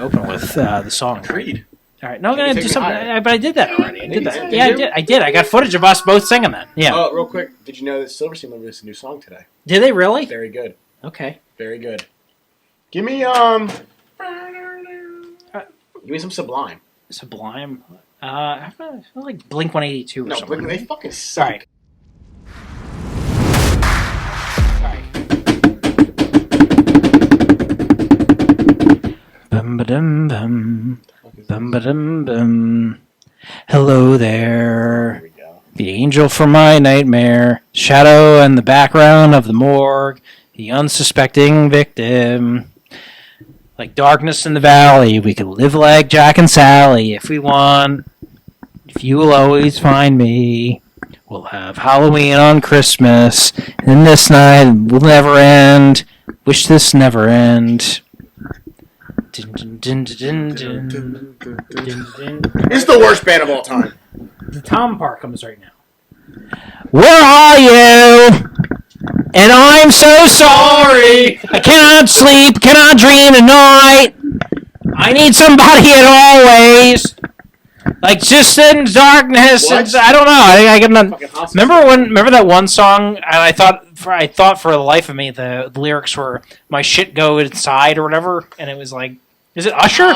open with the song. Creed. All right, no, I'm gonna do something. But I did that already. I did that. Yeah, I did. I got footage of us both singing that. Yeah. Oh, real quick, did you know that Silverstein released a new song today? Did they really? Very good. Okay. Very good. Give me some Sublime. Sublime. I feel like Blink 182 or No, something. Blink, they fucking suck. All right. Bum ba-dum bum. Bum ba-dum bum. Hello there. There we go. The angel from my nightmare. Shadow in the background of the morgue. The unsuspecting victim. Like darkness in the valley. We could live like Jack and Sally if we want. If you will always find me. We'll have Halloween on Christmas. And this night will never end. Wish this never end. It's the worst band of all time. The Tom part comes right now. Where are you? And I'm so sorry. I cannot sleep, cannot dream tonight. I need somebody at always. Like just in darkness. And, I don't know. I get not. Remember that one song? And I thought for the life of me the lyrics were "My shit go inside" or whatever, and it was like. Is it Usher?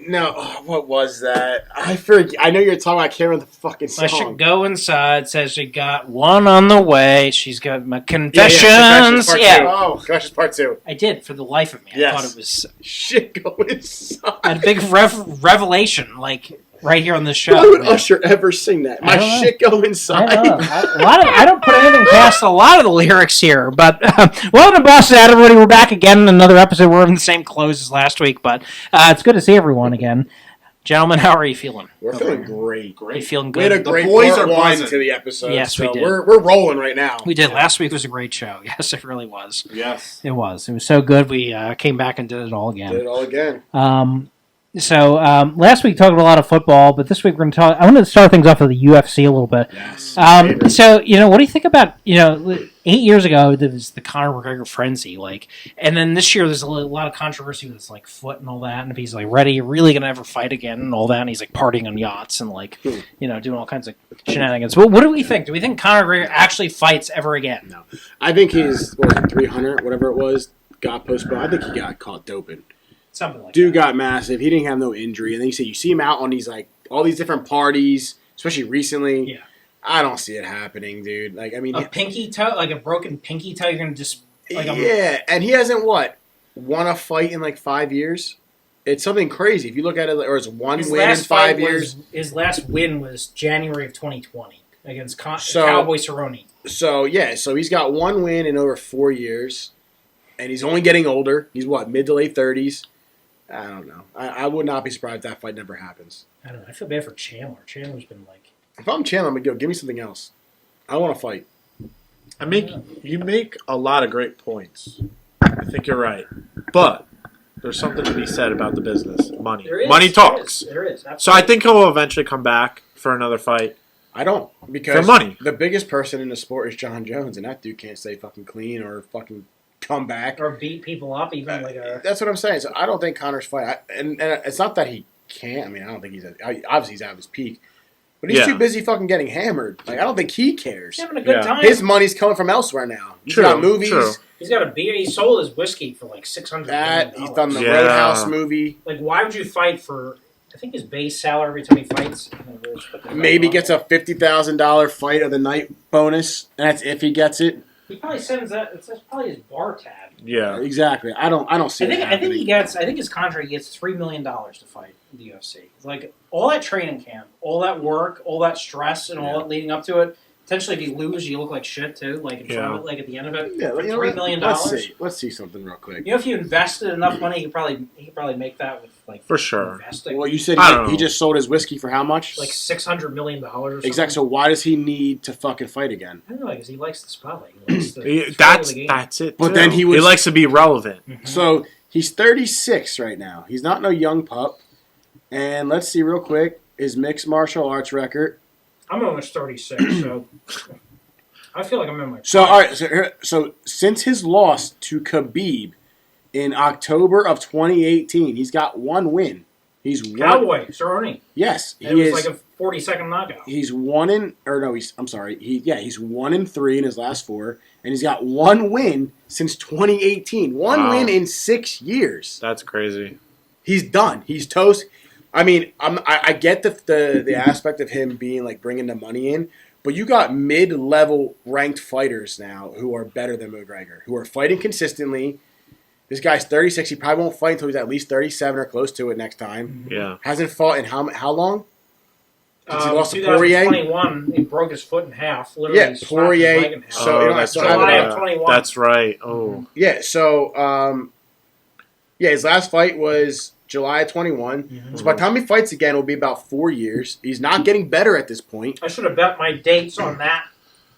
No. Oh, what was that? I forget. I know you're talking about. I can't remember the fucking song. I should go inside. Says she got one on the way. She's got my confessions. Oh, Confessions Part 2. I did for the life of me. I thought it was shit go inside. I had a big revelation, like right here on this show. Why would Usher ever sing that? My shit go inside. I don't put anything past a lot of the lyrics here, but welcome to Boston, everybody. We're back again in another episode. We're in the same clothes as last week, but it's good to see everyone again. Gentlemen, how are you feeling? We're feeling great. You feeling good? We had a great part one to the episode. Yes, we did. We're rolling right now. We did. Last week was a great show. Yes, it really was. Yes. It was. It was so good. We came back and did it all again. So last week talked a lot of football, but this week we're going to talk. I want to start things off with the UFC a little bit. Yes. So what do you think about 8 years ago there was the Conor McGregor frenzy, and then this year there's a lot of controversy with his foot and all that, and if he's ready, really going to ever fight again and all that, and he's partying on yachts and doing all kinds of shenanigans. But what do we think? Do we think Conor McGregor actually fights ever again? No, I think his 300, whatever it was, got postponed. I think he got caught doping. Something like Dude that. got massive. He didn't have no injury. And then you see him out on these all these different parties, especially recently. Yeah. I don't see it happening, dude. A pinky toe, a broken pinky toe. You're gonna just and he hasn't won a fight in 5 years. It's something crazy if you look at it. Or it's one win in 5 years. His last win was January of 2020 against Cowboy Cerrone. So he's got one win in over 4 years, and he's only getting older. He's mid to late 30s. I don't know. I would not be surprised if that fight never happens. I don't know. I feel bad for Chandler. Chandler's been If I'm Chandler, I'm going to go, give me something else. I want to fight. You make a lot of great points. I think you're right. But there's something to be said about the business. Money. Money talks. There is. Absolutely. So I think he'll eventually come back for another fight. I don't. Because for money. The biggest person in the sport is John Jones, and that dude can't stay fucking clean or fucking come back or beat people up even That's what I'm saying. So I don't think Conor's fight. And it's not that he can't. I don't think obviously he's out of his peak, but he's too busy fucking getting hammered. I don't think he cares. He's having a good time. His money's coming from elsewhere now. He's got movies. True. He's got a beer. He sold his whiskey for $600 million. He's done the Roadhouse movie. Why would you fight for? I think his base salary every time he fights. Maybe gets a $50,000 fight of the night bonus, and that's if he gets it. He probably sends that. That's probably his bar tab. Yeah, exactly. I don't see. I think he gets. I think his contract gets $3 million to fight in the UFC. All that training camp, all that work, all that stress, and all that leading up to it. Potentially, if you lose, you look like shit too. In front of it, at the end of it, $3 million. Let's see something real quick. If you invested enough money, he could probably make that with for sure. Investing. Well, you said he just sold his whiskey for how much? $600 million or something. Exactly. So why does he need to fucking fight again? I don't know, because he likes the spotlight. That's it. But then he likes to be relevant. Mm-hmm. So he's 36 right now. He's not no young pup. And let's see real quick his mixed martial arts record. I'm almost 36, so I feel like I'm in my. So all right. So since his loss to Khabib, in October of 2018. He's got one win. He's one. Cowboy, Cerrone. Yes, It was like a 40-second knockout. He's 1-3 in his last 4, and he's got one win since 2018. One win in 6 years. That's crazy. He's done. He's toast. I mean, I get the aspect of him being like bringing the money in, but you got mid-level ranked fighters now who are better than McGregor, who are fighting consistently. This guy's 36. He probably won't fight until he's at least 37 or close to it next time. Yeah. Hasn't fought in how long? Since he lost to Poirier? 2021, he broke his foot in half. Literally Yeah, Poirier. His leg in half. So, that's July right. of 21. That's right. Oh. Yeah, so, his last fight was July of 21. Mm-hmm. So by the time he fights again, it'll be about 4 years. He's not getting better at this point. I should have bet my dates on that.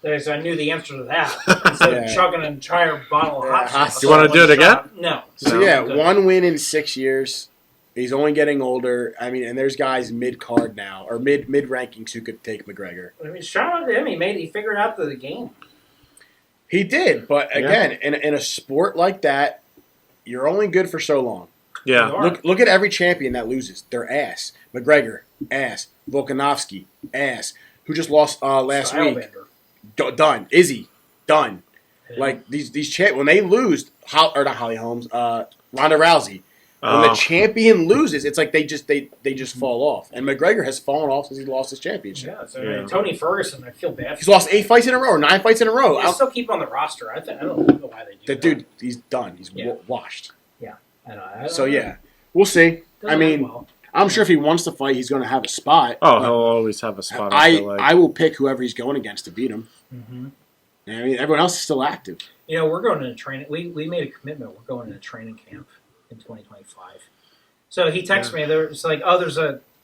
Because I knew the answer to that. Instead of chugging an entire bottle of hot sauce. You want to do it again? No. So, No. one win in 6 years. He's only getting older. I mean, and there's guys mid-card now, or mid-rankings who could take McGregor. I mean, shout out to him. He figured out the game. He did, but again, in a sport like that, you're only good for so long. Yeah. Look at every champion that loses. They're ass. McGregor, ass. Volkanovski, ass. Who just lost last week? Done. Izzy, done. Yeah. Like these when they lose, not Holly Holmes, Ronda Rousey. When the champion loses, it's like they just fall off. And McGregor has fallen off since he lost his championship. Yeah, so Tony Ferguson, I feel bad. He's lost 8 fights in a row, or 9 fights in a row. They still keep on the roster. I don't know why they do that. Dude, he's done. He's washed. Yeah, I know. We'll see. Doesn't I mean, well. I'm sure if he wants to fight, he's going to have a spot. Oh, he'll always have a spot. I will pick whoever he's going against to beat him. Mm-hmm. I mean, everyone else is still active. You know, we're going to training. We made a commitment. We're going to a training camp in 2025. So he texted me. It's like, I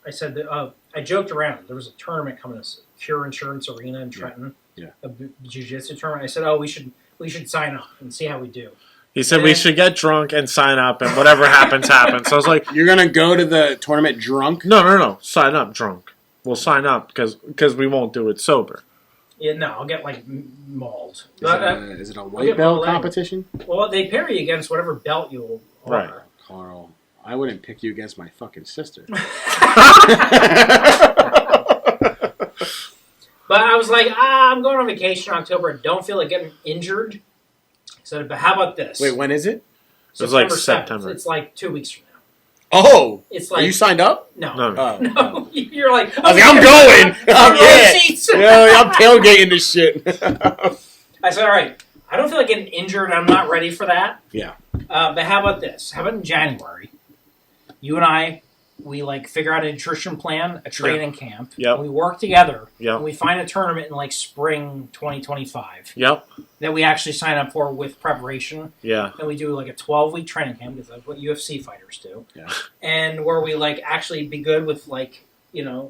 said, I joked around. There was a tournament coming to Cure Insurance Arena in Trenton. Yeah. A Jiu Jitsu tournament. I said, we should sign up and see how we do. He said we should get drunk and sign up, and whatever happens, happens. So I was like, "You're gonna go to the tournament drunk?" No. Sign up drunk. We'll sign up because we won't do it sober. Yeah, no, I'll get like mauled. Is it a white belt competition? Well, they pair you against whatever belt you are. Right. Carl, I wouldn't pick you against my fucking sister. But I was like, I'm going on vacation in October. I don't feel like getting injured. So, but how about this? Wait, when is it? It was like 7th. September. It's like 2 weeks from now. Oh! It's like, are you signed up? No. No. No. You're like, I was like, I'm going! Seats. I'm tailgating this shit. I said, all right, I don't feel like getting injured. I'm not ready for that. Yeah. But how about this? How about in January, you and I, we like figure out a nutrition plan, a training camp. Yep. We work together. Yep. And we find a tournament in like spring 2025. Yep. That we actually sign up for with preparation. Yeah. And we do like a 12-week training camp because that's what UFC fighters do. Yeah. And where we like actually be good with like,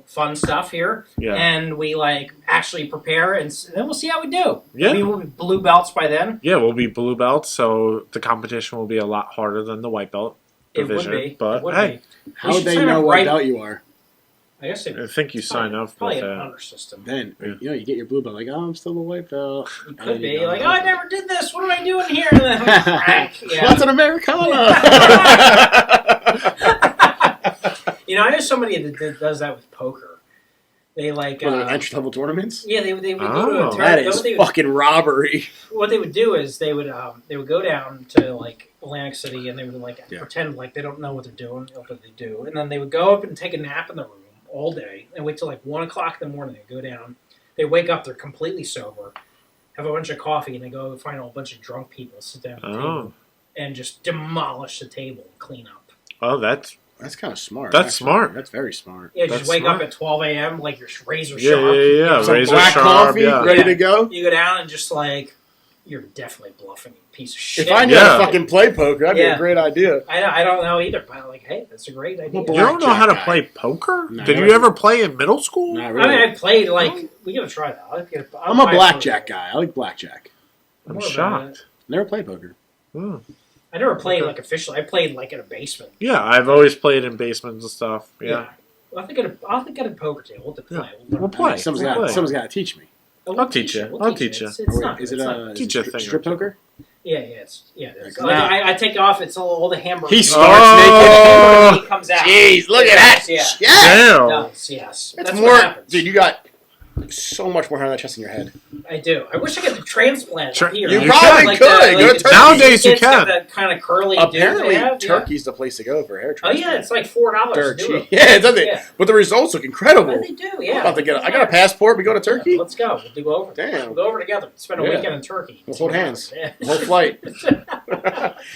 fun stuff here. Yeah. And we like actually prepare and then we'll see how we do. Yeah. Maybe we'll be blue belts by then. Yeah, we'll be blue belts, so the competition will be a lot harder than the white belt division. It would be. But hey, how would they know what belt you are? I guess I think you sign up probably with an that. honor system. Then you get your blue belt, like, I'm still a white belt. You could be like, I never did this. What am I doing here? And then crack. Yeah. What's an Americana? I know somebody that does that with poker. They like entry level tournaments. Yeah, they would go to a tournament. That is fucking robbery. What they would do is they would go down to like Atlantic City and they would like pretend like they don't know what they're doing, what they do, and then they would go up and take a nap in the room all day and wait till like 1 o'clock in the morning. They go down, they wake up, they're completely sober, have a bunch of coffee, and they go find a whole bunch of drunk people, sit down at the table, and just demolish the table and clean up. Oh, that's kind of smart. That's smart. That's very smart. Yeah, That's just wake smart. up at 12 a.m. like you're razor sharp. Yeah. Some Razor black sharp, coffee, yeah. ready to go. You go down and just like, you're definitely bluffing, you piece of shit. If I knew how to fucking play poker, that'd be a great idea. I don't know either, but I'm like, hey, that's a great idea. You don't know how to play poker? No, Did you ever play in middle school? Not really. I mean, I played like we gotta try that. I'm a blackjack guy. I like blackjack. I'm shocked. Never played poker. Oh. I never played like officially. I played like in a basement. Yeah, I've always played in basements and stuff. Yeah. Well, I think at a poker table. We'll have to play. We'll play. Someone's got to teach me. I'll teach you. We'll I'll teach teach you. It's not. Is it's it not. a Teach you a thing strip or two. poker? Yeah, it's Like, like, I take off. It's all the hamburger. He meat. starts Oh. Hamburger meat comes out. Jeez, look It at that. does, yeah. Yeah. It Damn. does, yes. That's That's more, what happens. dude. You got so much more hair on that chest in your head. I do. I wish I could transplant Tra- here. You You probably can. could. Go to Turkey. Nowadays you Kids got can. that kind of curly Apparently, dude they have, Turkey's the place to go for hair Oh transplant. yeah, it's like $4 Dirt to do cheap. it. Yeah, it doesn't. Yeah. But the results look incredible. Yeah, they do. Yeah. I'm about to get. I got a passport. We go to Turkey. Let's go. We'll go over. Damn. We'll go over together. Spend a Yeah. weekend in Turkey. We'll hold hands. Yeah. The whole flight.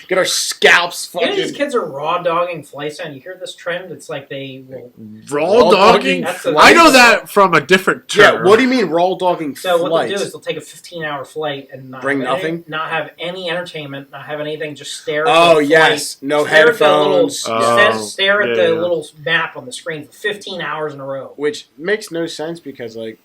Get our scalps You know, these fucking kids are raw dogging flights on. You hear this trend? It's like they will. Raw dogging? That's the- I know that from a different term. Yeah, what do you mean raw dogging So what flight? they'll do is they'll take a 15-hour flight and not Bring have nothing? not have any entertainment, not have anything, just stare. At Oh the yes, flight, no stare at the little- headphones. Oh. Yeah. stare at yeah, the yeah. little map on the screen for 15 hours in a row. Which makes no sense because like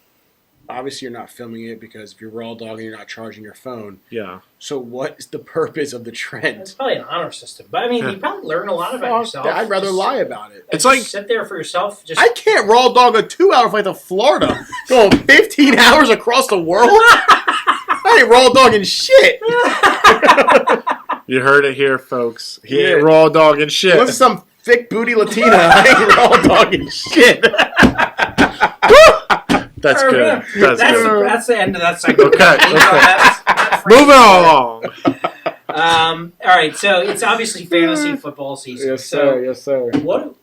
obviously you're not filming it because if you're raw dogging you're not charging your phone. Yeah. So what is the purpose of the It's trend? probably an honor system, but I mean, you probably learn a lot about Fuck yourself. that. I'd rather Just- lie about it. It's just like- sit there for yourself. Just I can't raw dog a 2-hour flight to Florida going 15 hours across the world. I ain't raw dogging shit. You heard it here, folks. He Yeah. ain't raw dogging shit. Unless it's some thick booty Latina, I ain't raw dogging shit. That's Or, good. yeah, That's good. that's the end of that segment. Okay, You know, okay. that's Moving along. All right, so it's obviously fantasy football season. So Yes, sir. what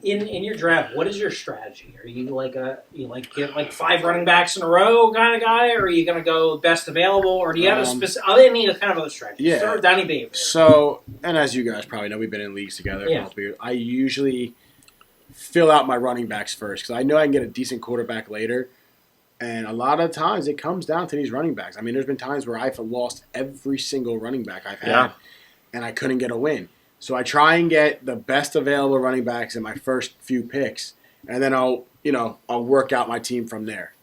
in your draft? What is your strategy? Are you get like 5 running backs in a row kind of guy, or are you going to go best available, or do you have a specific? I need a kind of other strategy. Yeah. Start with Donnie B. So, and as you guys probably know, we've been in leagues together. Yeah. Both of you. I usually fill out my running backs first because I know I can get a decent quarterback later. And a lot of times it comes down to these running backs. I mean, there's been times where I've lost every single running back I've had, Yeah. and I couldn't get a win. So I try and get the best available running backs in my first few picks, and then I'll work out my team from there.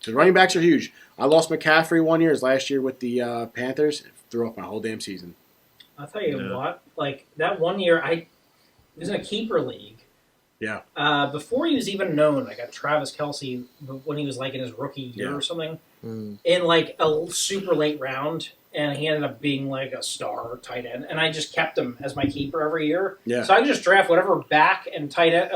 So running backs are huge. I lost McCaffrey 1 year, last year with the Panthers. It threw off my whole damn season. I'll tell you Yeah. what, like that 1 year, I was in a keeper league. Yeah. Before he was even known, I got Travis Kelce when he was like in his rookie year Yeah. or something, Mm. in like a super late round, and he ended up being like a star tight end, and I just kept him as my keeper every year. Yeah. So I could just draft whatever back and tight end,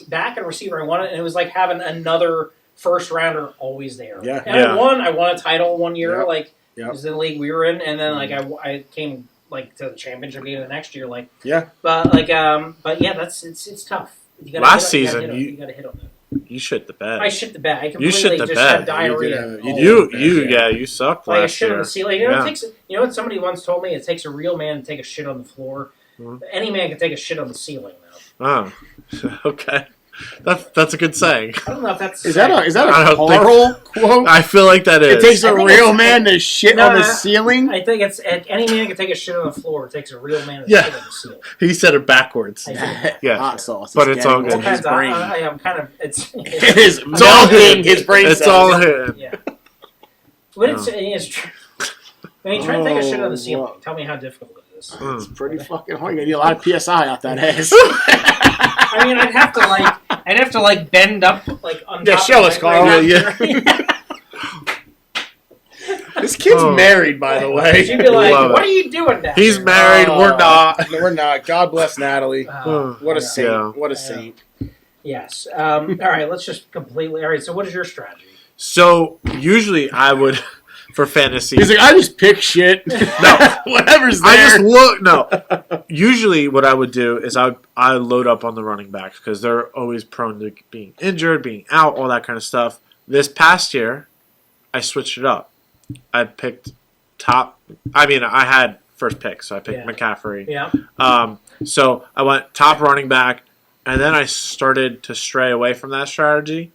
back and receiver I wanted, and it was like having another first rounder always there. Yeah. And Yeah. I won a title 1 year, Yep. like Yep. it was the league we were in, and then like I came like to the championship game the next year, like Yeah. but like but yeah, it's tough. You gotta Last hit, season, you gotta hit on that. You shit the bed. I shit the bed. I You completely shit the just bed. had diarrhea. You did, all You over. you sucked like a last shit on year. the ceiling. You know, Yeah. it takes. You know what somebody once told me? It takes a real man to take a shit on the floor. Mhm. Any man can take a shit on the ceiling, though. Oh, okay. That's a good saying. I don't know if that's Is that I a don't think- Carl quote? I feel like that It is. takes I a think real it's- man to shit No, on the no, ceiling. I think it's any man can take a shit on the floor. It takes a real man to Yeah. shit on the ceiling. He said it backwards. I did. Yeah. Hot sauce. But it's all getting good. on his brain. I am kind of. It's It is It's all melting him. his brain It's cells. all him. yeah. But it's true. When you try to take a shit on the ceiling, Oh, tell me how difficult it is. It's pretty fucking hard. You need a lot of PSI out that ass. I mean, I'd have to bend up like on Yeah, top show of us, my- Carl. Yeah. This kid's Oh. married, by the way. She'd be like, Love it. "What are you doing down He's here?" married. We're not. No, we're not. God bless Natalie. What a yeah. saint. Yeah. What a Yeah. saint. Yes. All right. Let's just completely. All right. So, what is your strategy? So usually I would, for fantasy. He's like, I just pick shit. No, whatever's there. I just look. No. Usually, what I would do is I load up on the running backs because they're always prone to being injured, being out, all that kind of stuff. This past year, I switched it up. I picked top. I mean, I had first pick, so I picked Yeah. McCaffrey. Yeah. So I went top running back, and then I started to stray away from that strategy,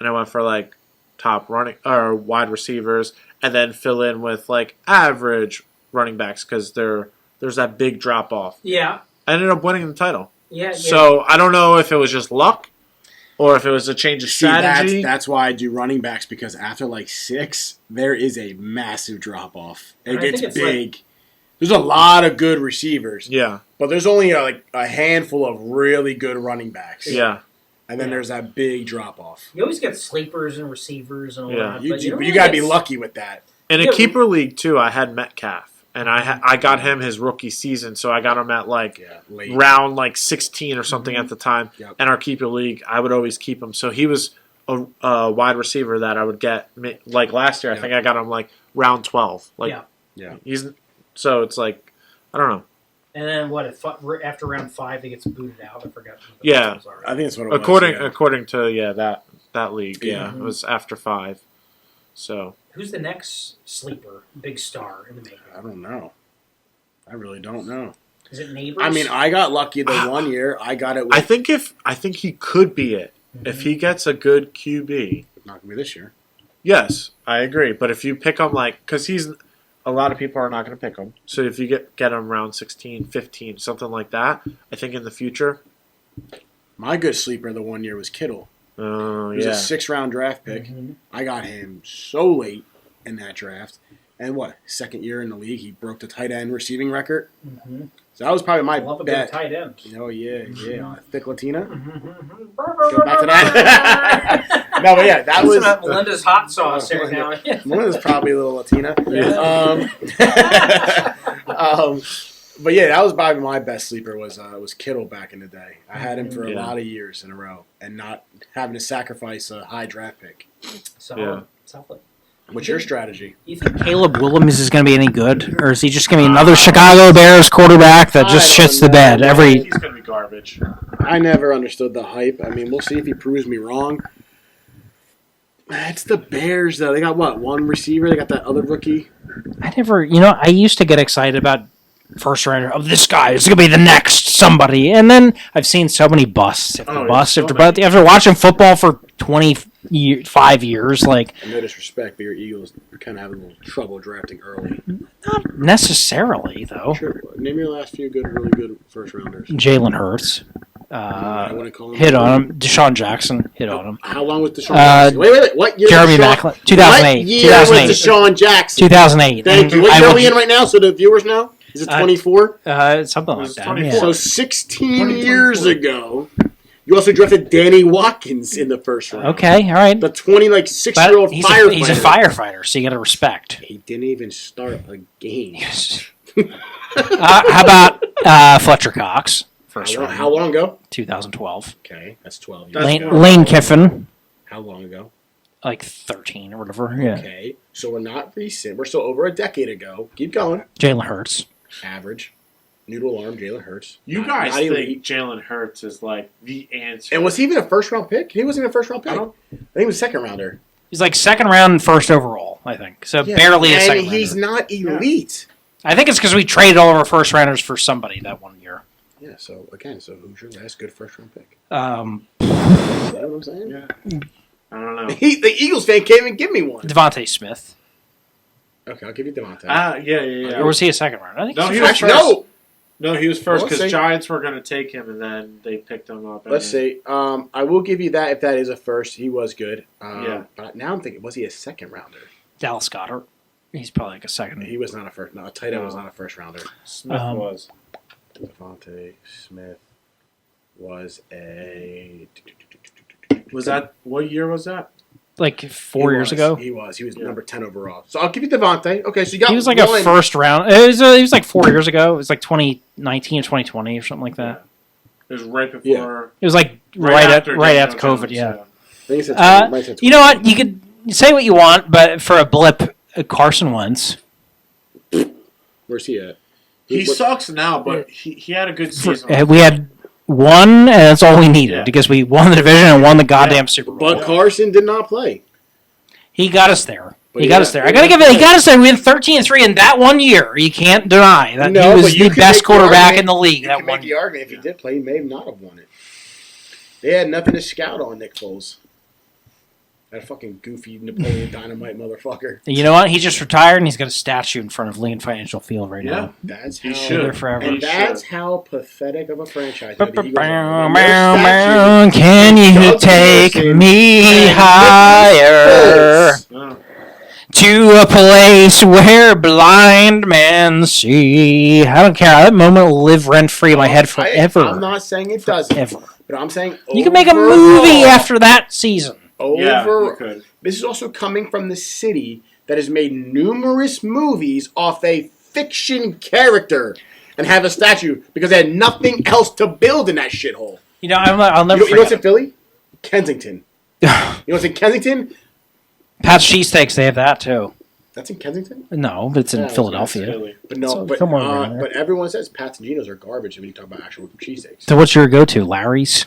and I went for like top running or wide receivers, and then fill in with like average running backs because there's that big drop off. Yeah. I ended up winning the title. Yeah. So I don't know if it was just luck or if it was a change of See, strategy. that's why I do running backs because after like 6, there is a massive drop off. It And I gets think it's big. There's a lot of good receivers, Yeah, but there's only like a handful of really good running backs. yeah. and then there's that big drop off. You always get sleepers and receivers and all Yeah. that. You, But you, don't you really got to be get- lucky with that. In a Yeah, keeper league too, I had Metcalf, and I got him his rookie season, so I got him at like Yeah, late. round like 16 or something at the time. Yep. And our keeper league, I would always keep him. So he was a wide receiver that I would get like last year. I Yeah. think I got him like round 12. Like Yeah. so it's like I don't know. And then what? After round 5, he gets booted out. I forgot. what the Yeah. rules are. I think that's what it was. According to that league, Yeah. it was after 5. So Who's the next sleeper, big star in the making? I don't know. I really don't know. Is it Neighbors? I mean, I got lucky the one year. I got it with... I think he could be it if he gets a good QB. Not going to be this year. Yes, I agree. But if you pick him because he's a lot of people are not going to pick him. So if you get him around 16, 15, something like that, I think in the future. My good sleeper the one year was Kittle. Oh He was yeah. a 6th-round draft pick. Mhm. I got him so late in that draft. And second year in the league, he broke the tight end receiving record. Mhm. So that was probably my I love a good bet. tight end. Oh, yeah. Thick Latina. Mhm. Go back to that. No, but yeah, that That's was... not Melinda's hot sauce here now. Melinda's probably a little Latina. Yeah. But yeah, that was probably my best sleeper was Kittle back in the day. I had him for a Yeah. lot of years in a row and not having to sacrifice a high draft pick. Solid. What's your strategy? You think Caleb Williams is going to be any good, or is he just going to be another Chicago Bears quarterback that just I don't shits the know, bed man. every? He's going to be garbage. I never understood the hype. I mean, we'll see if he proves me wrong. It's the Bears, though. They got one receiver? They got that other rookie. I used to get excited about first rounder. Oh, this guy is going to be the next somebody, and then I've seen so many busts after Oh, busts so after many. busts after watching football for 25 years. Like, No disrespect, but your Eagles kind of have a little trouble drafting early. not necessarily though. Sure. Name your last few really good first rounders. Jalen Hurts I wouldn't call him hit on him. Deshaun Jackson hit on him. How long was Deshaun Uh, Jackson? Wait. What year? Jeremy was Deshaun- Maclin, 2008. What year 2008. was Deshaun Jackson? 2008. Thank you. And What I year are will we in right now? So the viewers know. Is it 24? Something like It was that. 24. Yeah. So 16 20, years 24. ago, you also drafted Danny Watkins in the first round. Okay, all right. The 6-year-old But he's firefighter. he's a firefighter, so you got to respect. He didn't even start a game. How about Fletcher Cox? First round, How long ago? 2012. Okay, that's 12 years. That's Lane, one. Lane Kiffin, How long ago? like 13 or whatever. Yeah. Okay, so we're not recent. We're still over a decade ago. Keep going. Jalen Hurts. Average. Noodle arm, Jalen Hurts. You Not- guys not think elite. Jalen Hurts is like the answer? And was he even a first-round pick? He wasn't even a first-round pick. I I don't- think he was a second-rounder. He's like second round, first overall, I think. So Yeah, barely a and second he's rounder. not elite. I think it's because we traded all of our first rounders for somebody that one year. Yeah, so again, who's your last good first-round pick? Um, You know what I'm saying? Yeah. I don't know. The Eagles fan can't even give me one. Devontae Smith. Okay, I'll give you Devontae. Yeah. Or was he a second round? I think No, he's he a was first. Actually, no. No, he was first Let's because see. Giants were going to take him, and then they picked him up. Let's see. I will give you that if that is a first. He was good. Yeah. But now I'm thinking, was he a second-rounder? Dallas Goddard. He's probably like a second. He was not a first. No, a tight end was not a first-rounder. Smith was. Devontae Smith was a. Was that what year was that? Like 4 years ago. He was Yeah. number 10 overall. So I'll give you Devontae. Okay, so you got He was like one. a first round. It was like 4 years ago. It was like 2019 or 2020 or something like that. It was right before. It was like right after Daniel COVID. Jones, Yeah. I think it's a Uh, might say You know what? You could say what you want, but for a blip, Carson Wentz. Where's he at? He What- sucks now, but he had a good season. We had one, and that's all we needed Yeah. because we won the division and won the goddamn Super Bowl. But Carson did not play. He got us there. But He got yeah, us there. he I gotta did give it. He play. got us there. We had 13-3 in that one year. You can't deny that No, he was but you the can best make the quarterback argument- in the league. You That can make one the year. argument if he did play, he may not have won it. They had nothing to scout on Nick Foles. That fucking goofy Napoleon Dynamite motherfucker. You know what? He just retired, and he's got a statue in front of Lincoln Financial Field right Yeah. now. That's He how, should. There forever. And He that's should. how pathetic of a franchise. Bow, the Eagles bow, are. And bow, their bow, statue Can you Doug take Wilson me and higher Nicholas Oh. to a place where blind men see? I don't care. That moment will live rent free in my head I'm forever. not saying it doesn't. Ever. But I'm saying You can make a movie after that season. Yeah, you could. This is also coming from the city that has made numerous movies off a fiction character and have a statue because they had nothing else to build in that shithole. You know, I'll never You know what's forget. in Philly? Kensington. You know what's in Kensington? Pat's cheesesteaks, they have that too. That's in Kensington? No, but it's in Yeah, Philadelphia. But no, So somewhere around there. but everyone says Pat's and Geno's are garbage when you talk about actual cheesesteaks. So what's your go-to? Larry's?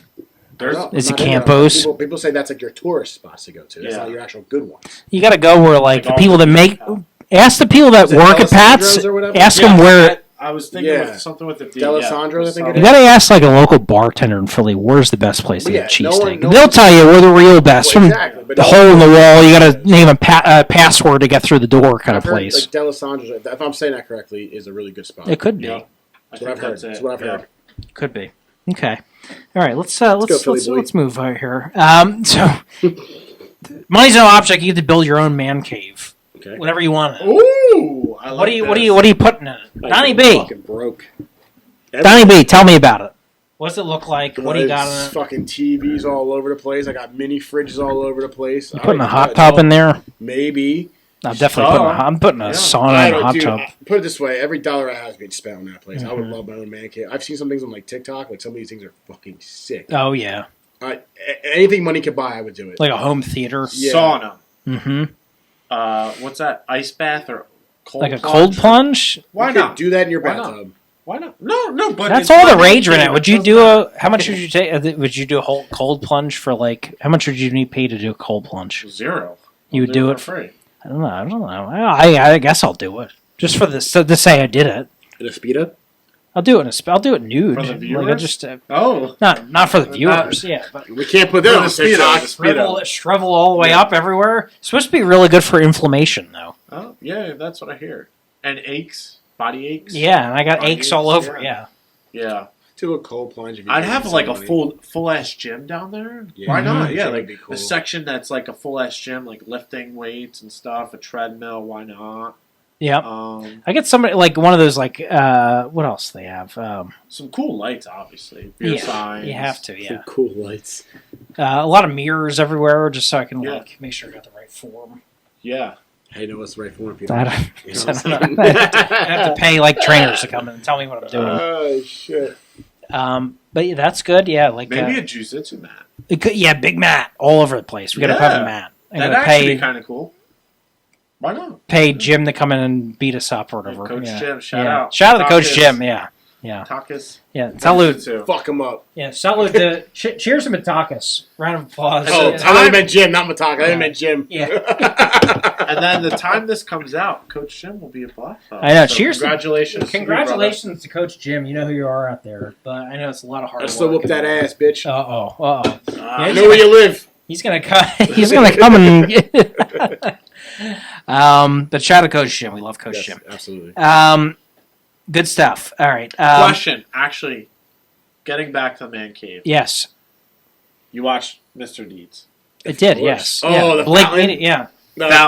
Is it Campos? People say that's like your tourist spots to go to. That's Yeah. not your actual good ones. You got to go where like the all people that the- make. Ask the people that Is it work at Pat's. D'Alessandro's or whatever? Ask them where. I was thinking Yeah. with something with the D. D'Alessandro's, I think it You is. got to ask like a local bartender in Philly. Where's the best place to get Yeah, no one- cheesesteak? no They'll one- tell you where the real best. Well, From exactly, but the no hole in one- the wall, you got to name a password to get through the door kind I've of heard, place. Like D'Alessandro's, if I'm saying that correctly, is a really good spot. It could be. Yeah. That's what I've heard. That's what I've heard. Could be. Okay. All right. Let's go, Philly boy. let's move out here. So, money's no object. You get to build your own man cave. Okay. Whatever you want. Ooh, I like What are you putting in it? Donnie B. Fucking broke. Donnie B. Tell me about it. What does it look like? What do you got in There's it? fucking TVs all over the place. I got mini fridges all over the place. You putting a hot tub in there? Maybe. I'm definitely putting a sauna and a hot tub. Put it this way: every dollar I have is being spent on that place. I would Mhm. love my own man cave. I've seen some things on like TikTok. Like some of these things are fucking sick. Oh yeah, Anything money could buy, I would do it. like a home theater. Yeah. Sauna. Mm-hmm. What's that? Ice bath or cold Like a plunge? cold plunge. Why You could not? do that in your Why not? bathtub. Why not? No, but That's it's all the my rage right man now. cave. Would It you doesn't do matter. a? How much would you take? Would you do a whole cold plunge for like? How much would you need pay to do a cold plunge? 0? You would do it for free. I don't know. I guess I'll do it just for this to say I did it. In a speedo? I'll do it. I'll do it nude. For the Like I viewers? just Oh, not for the viewers. Yeah, but We can't put that on TikTok. shrivel all the way up everywhere. It's supposed to be really good for inflammation, though. Oh, yeah, that's what I hear. And aches, body aches. Yeah, and I got Body aches all aches, over. yeah. Yeah. Yeah. Do a cold plunge. If you I'd can have get like some a money. full ass gym down there. Yeah. Why not? Mhm. Yeah, That would like be cool. a section that's like a full ass gym, like lifting weights and stuff, a treadmill. Why not? Yeah. I get somebody like one of those like what else they have? Some cool lights, obviously. Beer Yeah, signs. you have to. Some Yeah. cool lights. A lot of mirrors everywhere, just so I can Yeah. like make sure I got the right form. Yeah. Hey, know what's the right form, I Peter? don't- You know what I'm I saying? have to pay like trainers to come in and tell me what I'm doing. Oh, shit. But yeah, that's good. Yeah, like Maybe a Jiu Jitsu mat. yeah, big mat all over the place. We got to have Yeah. a mat. I That'd gotta actually be kind of cool. Why not? pay Jim to come in and beat us up or whatever. Coach yeah. Jim, shout Yeah. out. Shout out to Coach Takis. Jim. Yeah, yeah, Takis. yeah. Salute. Jiu-Jitsu. Fuck him up. Yeah, salute to cheers to Matakis. Round of applause. Oh, Yeah. I thought you meant Jim, not Mataka. I meant Jim. Yeah. And then the time this comes out, Coach Jim will be a black belt. I know. Cheers to- Congratulations. Congratulations to Coach Jim. You know who you are out there, but I know it's a lot of hard I work. still whoop that ass, bitch. Uh oh. I know where you live. He's gonna come. He's gonna come and. But shout out to Coach Jim. We love Coach Yes, Jim. absolutely. Good stuff. All right. Question, actually, getting back to the man cave. Yes, You watched Mr. Deeds. it did. course. Yes. Oh, yeah. the Blake fountain? made it. Yeah.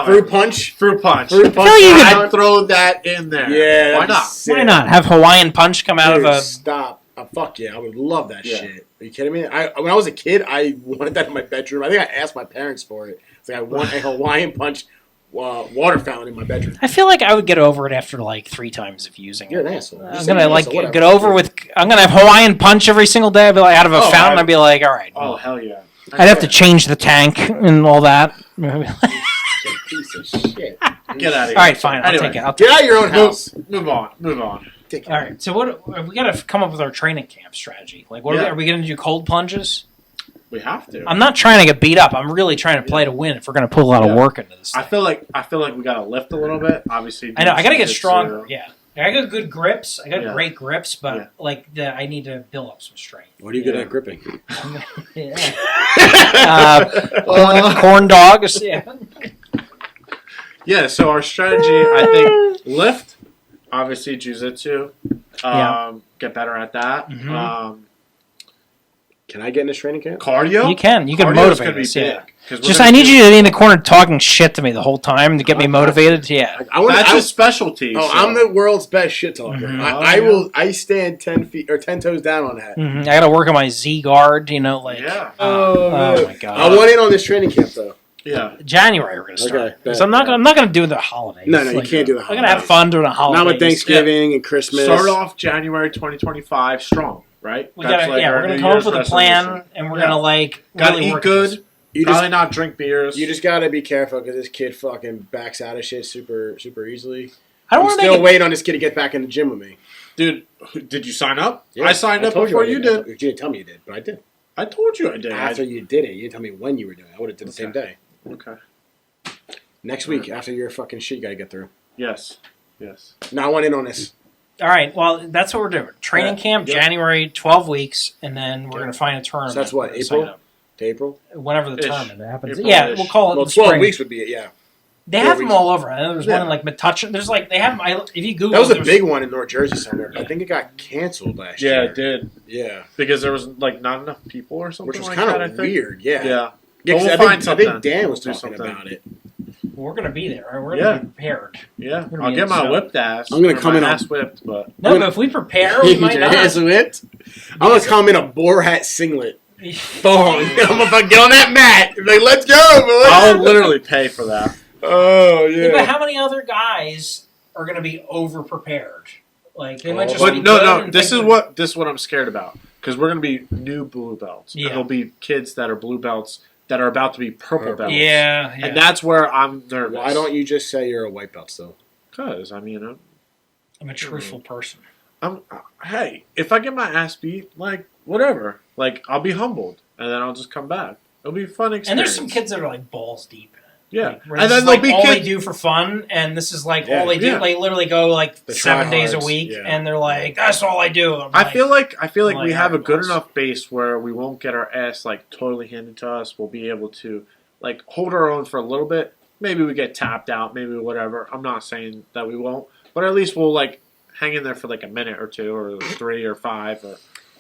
Fruit punch. Fruit punch. Fruit punch. feel you could- I'd throw that in there. Yeah, Why that'd be not? sick. Why not have Hawaiian punch come out Dude, of a? stop. Fuck yeah, I would love that Yeah. shit. Are you kidding me? When I was a kid, I wanted that in my bedroom. I think I asked my parents for it. It's like I want a Hawaiian punch water fountain in my bedroom. I feel like I would get over it after like 3 times of using You're it. an asshole. I'm gonna like get over with. I'm gonna have Hawaiian punch every single day. I'd be like out of a Oh, fountain. I'd be like, all right. Oh, hell yeah. I'd have to change the tank and all that. All Piece of shit. Get out of here. right, fine. I'll Anyway. take it. I'll Get out of your own house. Move on. Take it. All right. So what we got to come up with our training camp strategy. Like, what Yeah. are we going to do? Cold plunges? We have to. I'm not trying to get beat up. I'm really trying to play to win. If we're going to put a lot of Yeah. work into this, I thing. feel like we got to lift a little bit. Obviously, I know. I got to get Jiu-Jitsu. stronger. Yeah. I got good grips. I got Yeah. great grips, but Yeah. like I need to build up some strength. What are you good at gripping? Corn dogs. Yeah. Yeah, so our strategy, I think, lift, obviously jiu-jitsu, Yeah. get better at that. Mhm. Can I get in this training camp? Cardio? You can Cardio's motivate gonna be us. Yeah. big, 'cause we're Just gonna I need do- you to be in the corner talking shit to me the whole time to get me motivated. Yeah. That's his specialty. Oh, so. I'm the world's best shit talker. Mhm. I will. I stand 10 feet or 10 toes down on that. I got to work on my Z guard. Like. Yeah. Oh my god. I want in on this training camp though. Yeah. January we're gonna start. Okay, bet, So I'm not gonna do the holidays. No, you can't do the I'm gonna have holidays. fun doing the holidays. Not with Thanksgiving and Christmas. Start off January 2025 strong, right? We gotta, like our we're gonna New come up Year's with a resolution. plan, and we're Yeah. gonna Gotta really eat work good. This. You Probably just, not drink beers. you just gotta be careful because this kid fucking backs out of shit super easily. I don't I'm want to still make it. waiting on this kid to get back in the gym with me. Dude, did you sign up? Yeah, I signed up told before I you did. You didn't tell me you did, but I did. I told you I did. After you did it, you didn't tell me when you were doing it. I would have did the same Okay. day. Okay. Next week, after your fucking shit you gotta get through. Yes. Yes. Now I want in on this. All right. Well, that's what we're doing. Training camp, Yep. January, 12 weeks, and then we're gonna find a tournament. So that's what, We're gonna sign April? up. To April? Whenever the Ish. tournament happens. April-ish. Yeah, we'll call it. Well, in 12 spring. weeks would be it, yeah. They 4 have them weeks. all over. I know there's Yeah. one in like Metuchen. There's like they have. If you Google, That was a there's- big one in North Jersey somewhere. I think it got canceled last Yeah, year. it did. Yeah. Because there was like not enough people or something Which was like kind that, I of think. weird, yeah. Yeah. Yeah, 'cause Well, we'll I find think something. Dan was We'll do talking something. about it. We're gonna be there. Right? We're Yeah. gonna be prepared. Yeah. Gonna I'll be get my insane. whipped ass. I'm gonna or come my in on- ass whipped, but No, but if we prepare, we might Your not. ass whipped? I'm gonna come in a boar hat singlet. Thong. I'm gonna get on that mat. Like, let's go, boys. I'll literally pay for that. Oh Yeah, but yeah. how many other guys are going to be over prepared? Like they might just. But be no, good no. and This think is what I'm scared about because we're gonna be new blue belts. Yeah. And there'll be kids that are blue belts that are about to be purple belts. Yeah, yeah. And that's where I'm nervous. Why don't you just say you're a white belt still? Because I mean, I'm a truthful person. hey, if I get my ass beat, like whatever, like I'll be humbled and then I'll just come back. It'll be a fun experience. And there's some kids that are like balls deep. Yeah, Like, where and this then is, there'll like, be all they kids. do for fun, and this is like Yeah, all they do. yeah. They literally go like The 7 days a tryhards, week, yeah. and they're like, "That's all I do." I'm I like, feel like like, we have a alright, good boss. enough base where we won't get our ass like totally handed to us. We'll be able to like hold our own for a little bit. Maybe we get tapped out, maybe whatever. I'm not saying that we won't, but at least we'll like hang in there for like a minute or two or 3 or 5 or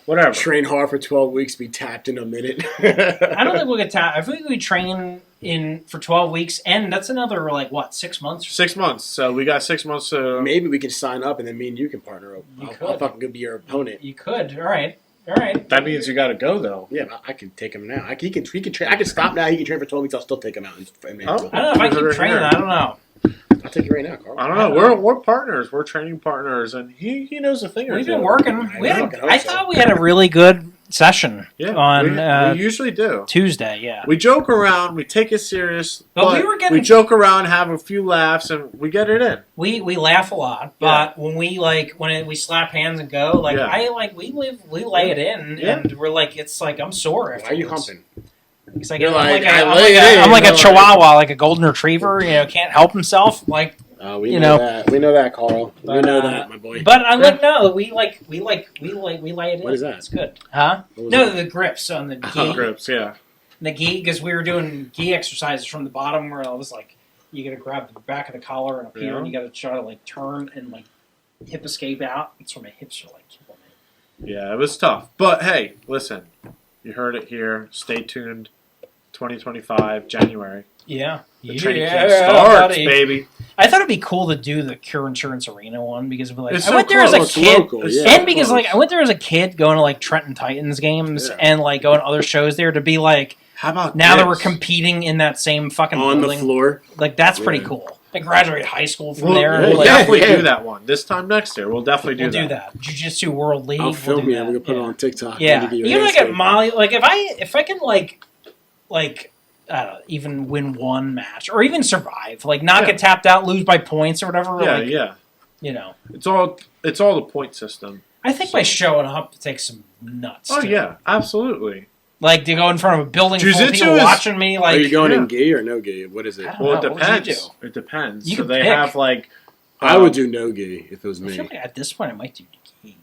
whatever. Train hard for 12 weeks, be tapped in a minute. I don't think we'll get tapped. I think we train in for 12 weeks, and that's another like what 6 months. 6 months. So we got 6 months to. Maybe we can sign up and then me and you can partner up. You I'll could. fucking be your opponent. You could. All right. All right. That means you got to go though. Yeah, but I can take him now. He can train. I can stop now. He can train for 12 weeks. I'll still take him out. And Oh. I don't know if I keep training. I don't know. I'll take you right now, Carl. I don't know. We're partners. We're training partners, and he knows a thing or We've two. been working. I so. thought we had a really good session Yeah, on we usually do. Tuesday. Yeah. We joke around, we take it serious, But but we were getting- we joke around, have a few laughs, and we get it in. We laugh a lot, but when we we slap hands and go, like Yeah. we lay it in, Yeah. and we're like, it's like I'm sore. Why are you afterwards. humping? It's like, You're I'm like, like, I I'm lay like, it in, I'm like a you're like- chihuahua, like a golden retriever, can't help himself. Like, We You know know. that. We know that, Carl. We But, know that, my boy. but I'm like, no, we lay it in. What is that? It's good, huh? What was No, that? the grips on the Oh, gi, grips, yeah. the gi, because we were doing gi exercises from the bottom where I was like, you got to grab the back of the collar and up here, Yeah. and you got to try to like turn and like hip escape out. That's where my hips are like killing me. Yeah, it was tough. But hey, listen, you heard it here. Stay tuned. 2025, January. Yeah. The training camp starts, baby. I thought it'd be cool to do the Cure Insurance Arena one because it'd be like It's I so went there as close. a It's kid, local, yeah, and because close. like I went there as a kid going to like Trenton Titans games Yeah. and like going to other shows there to be like How about now that we're this? competing in that same fucking On the building, floor. like that's pretty Yeah. cool. I graduated high school from We'll, there. we'll like, definitely yeah. do that one. This time next year, we'll definitely we'll do that. Jiu Jitsu World League. I'll we'll film do you and that. we can put yeah. it on TikTok. Yeah, Maybe even like Instagram. at Molly, like if I can like I don't know, even win one match or even survive, like not Yeah. get tapped out, lose by points or whatever. Yeah, like, yeah. You know, It's all the point system. I think by showing up to take some nuts. Oh too. yeah, absolutely. Like to go in front of a building full of Jiu-Jitsu people is- watching me. Are Like you going Yeah. in gi or no gi? What is it? I don't Well, know. it What would you depends. do? It depends. You So can they pick. have like I would do no gi if it was I me. feel like at this point I might do gi.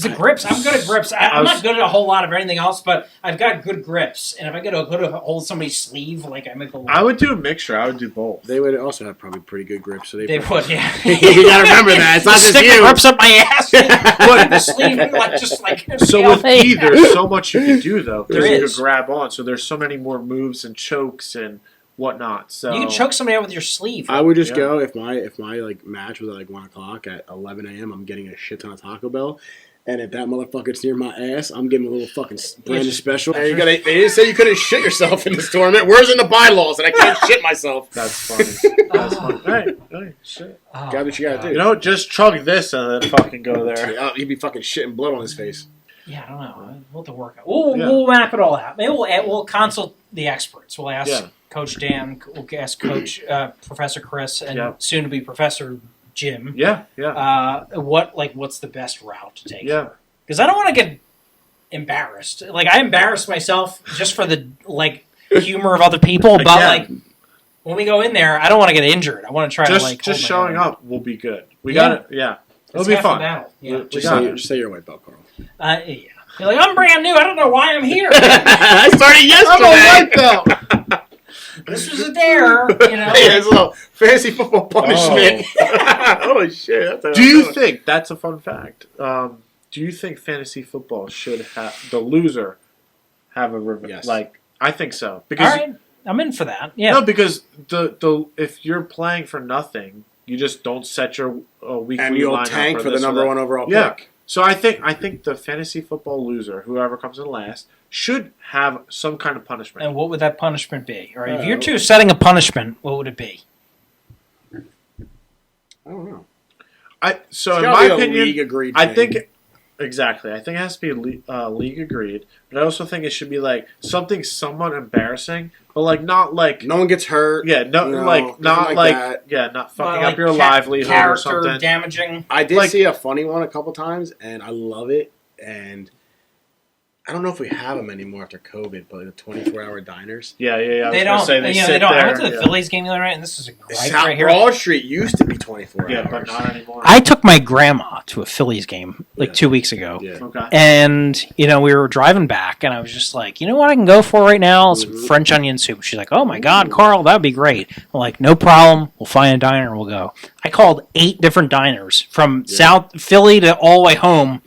Because the grips, I'm good at grips. I'm not good at a whole lot of anything else, but I've got good grips. And if I go to hold somebody's sleeve, like I make a I would do a mixture. I would do both. They would also have probably pretty good grips. So They would, yeah. You gotta remember that. It's not just Stick the you. grips up my ass. Put the sleeve in, So with gi, there's so much you can do though. Because There you is. can grab on. So there's so many more moves and chokes and whatnot. So You can choke somebody out with your sleeve. I would just go if my like match was at like 1 o'clock at 11 a.m. I'm getting a shit ton of Taco Bell. And if that motherfucker's near my ass, I'm giving a little fucking branded special. They didn't say you couldn't shit yourself in this tournament. Where's in the bylaws that I can't shit myself? That's funny. That's funny. Hey, shit. Got what you gotta do. You know, just chug this and then fucking go there. He'd be fucking shitting blood on his face. Yeah, I don't know. We'll have to work out. We'll map it all out. Maybe we'll consult the experts. We'll ask Coach Dan. We'll ask Coach Professor Chris and soon to be Professor Jim. Yeah. What's the best route to take? Yeah. Because I don't want to get embarrassed. Like I embarrass myself just for the humor of other people, but when we go in there, I don't want to get injured. I want to try just showing up will be good. We got it. Yeah. It'll be fun. Yeah. Just say your white belt, Carl. Yeah. You're like, I'm brand new. I don't know why I'm here. I started yesterday. I'm a white belt. This was a dare, you know. Hey, it's a little fantasy football punishment. Holy shit. Do you think, that's a fun fact, do you think fantasy football should have, the loser have a revenge? Yes. Like, I think so. Because, all right. I'm in for that. Yeah. No, because the if you're playing for nothing, you just don't set your weekly and you'll lineup tank for the number one overall pick. So I think the fantasy football loser, whoever comes in last, should have some kind of punishment. And what would that punishment be? All right, if you're two setting a punishment, what would it be? I don't know. So in my opinion, league agreed I thing. think exactly. I think it has to be league agreed, but I also think it should be like something somewhat embarrassing, but like not like no one gets hurt. Yeah, not fucking up your livelihood or something. Damaging. I did see a funny one a couple times, and I love it. And I don't know if we have them anymore after COVID, but the 24-hour diners. Yeah. They don't. They sit don't. I went to the Phillies game the other night, and this is a gripe South right here. Broad Street used to be 24 hours. Yeah, but not anymore. I took my grandma to a Phillies game 2 weeks ago. Yeah. Okay. And, we were driving back, and I was just like, you know what I can go for right now? Some French onion soup. She's like, oh, my God, Carl, that would be great. I'm like, no problem. We'll find a diner, and we'll go. I called 8 different diners from South Philly to all the way home.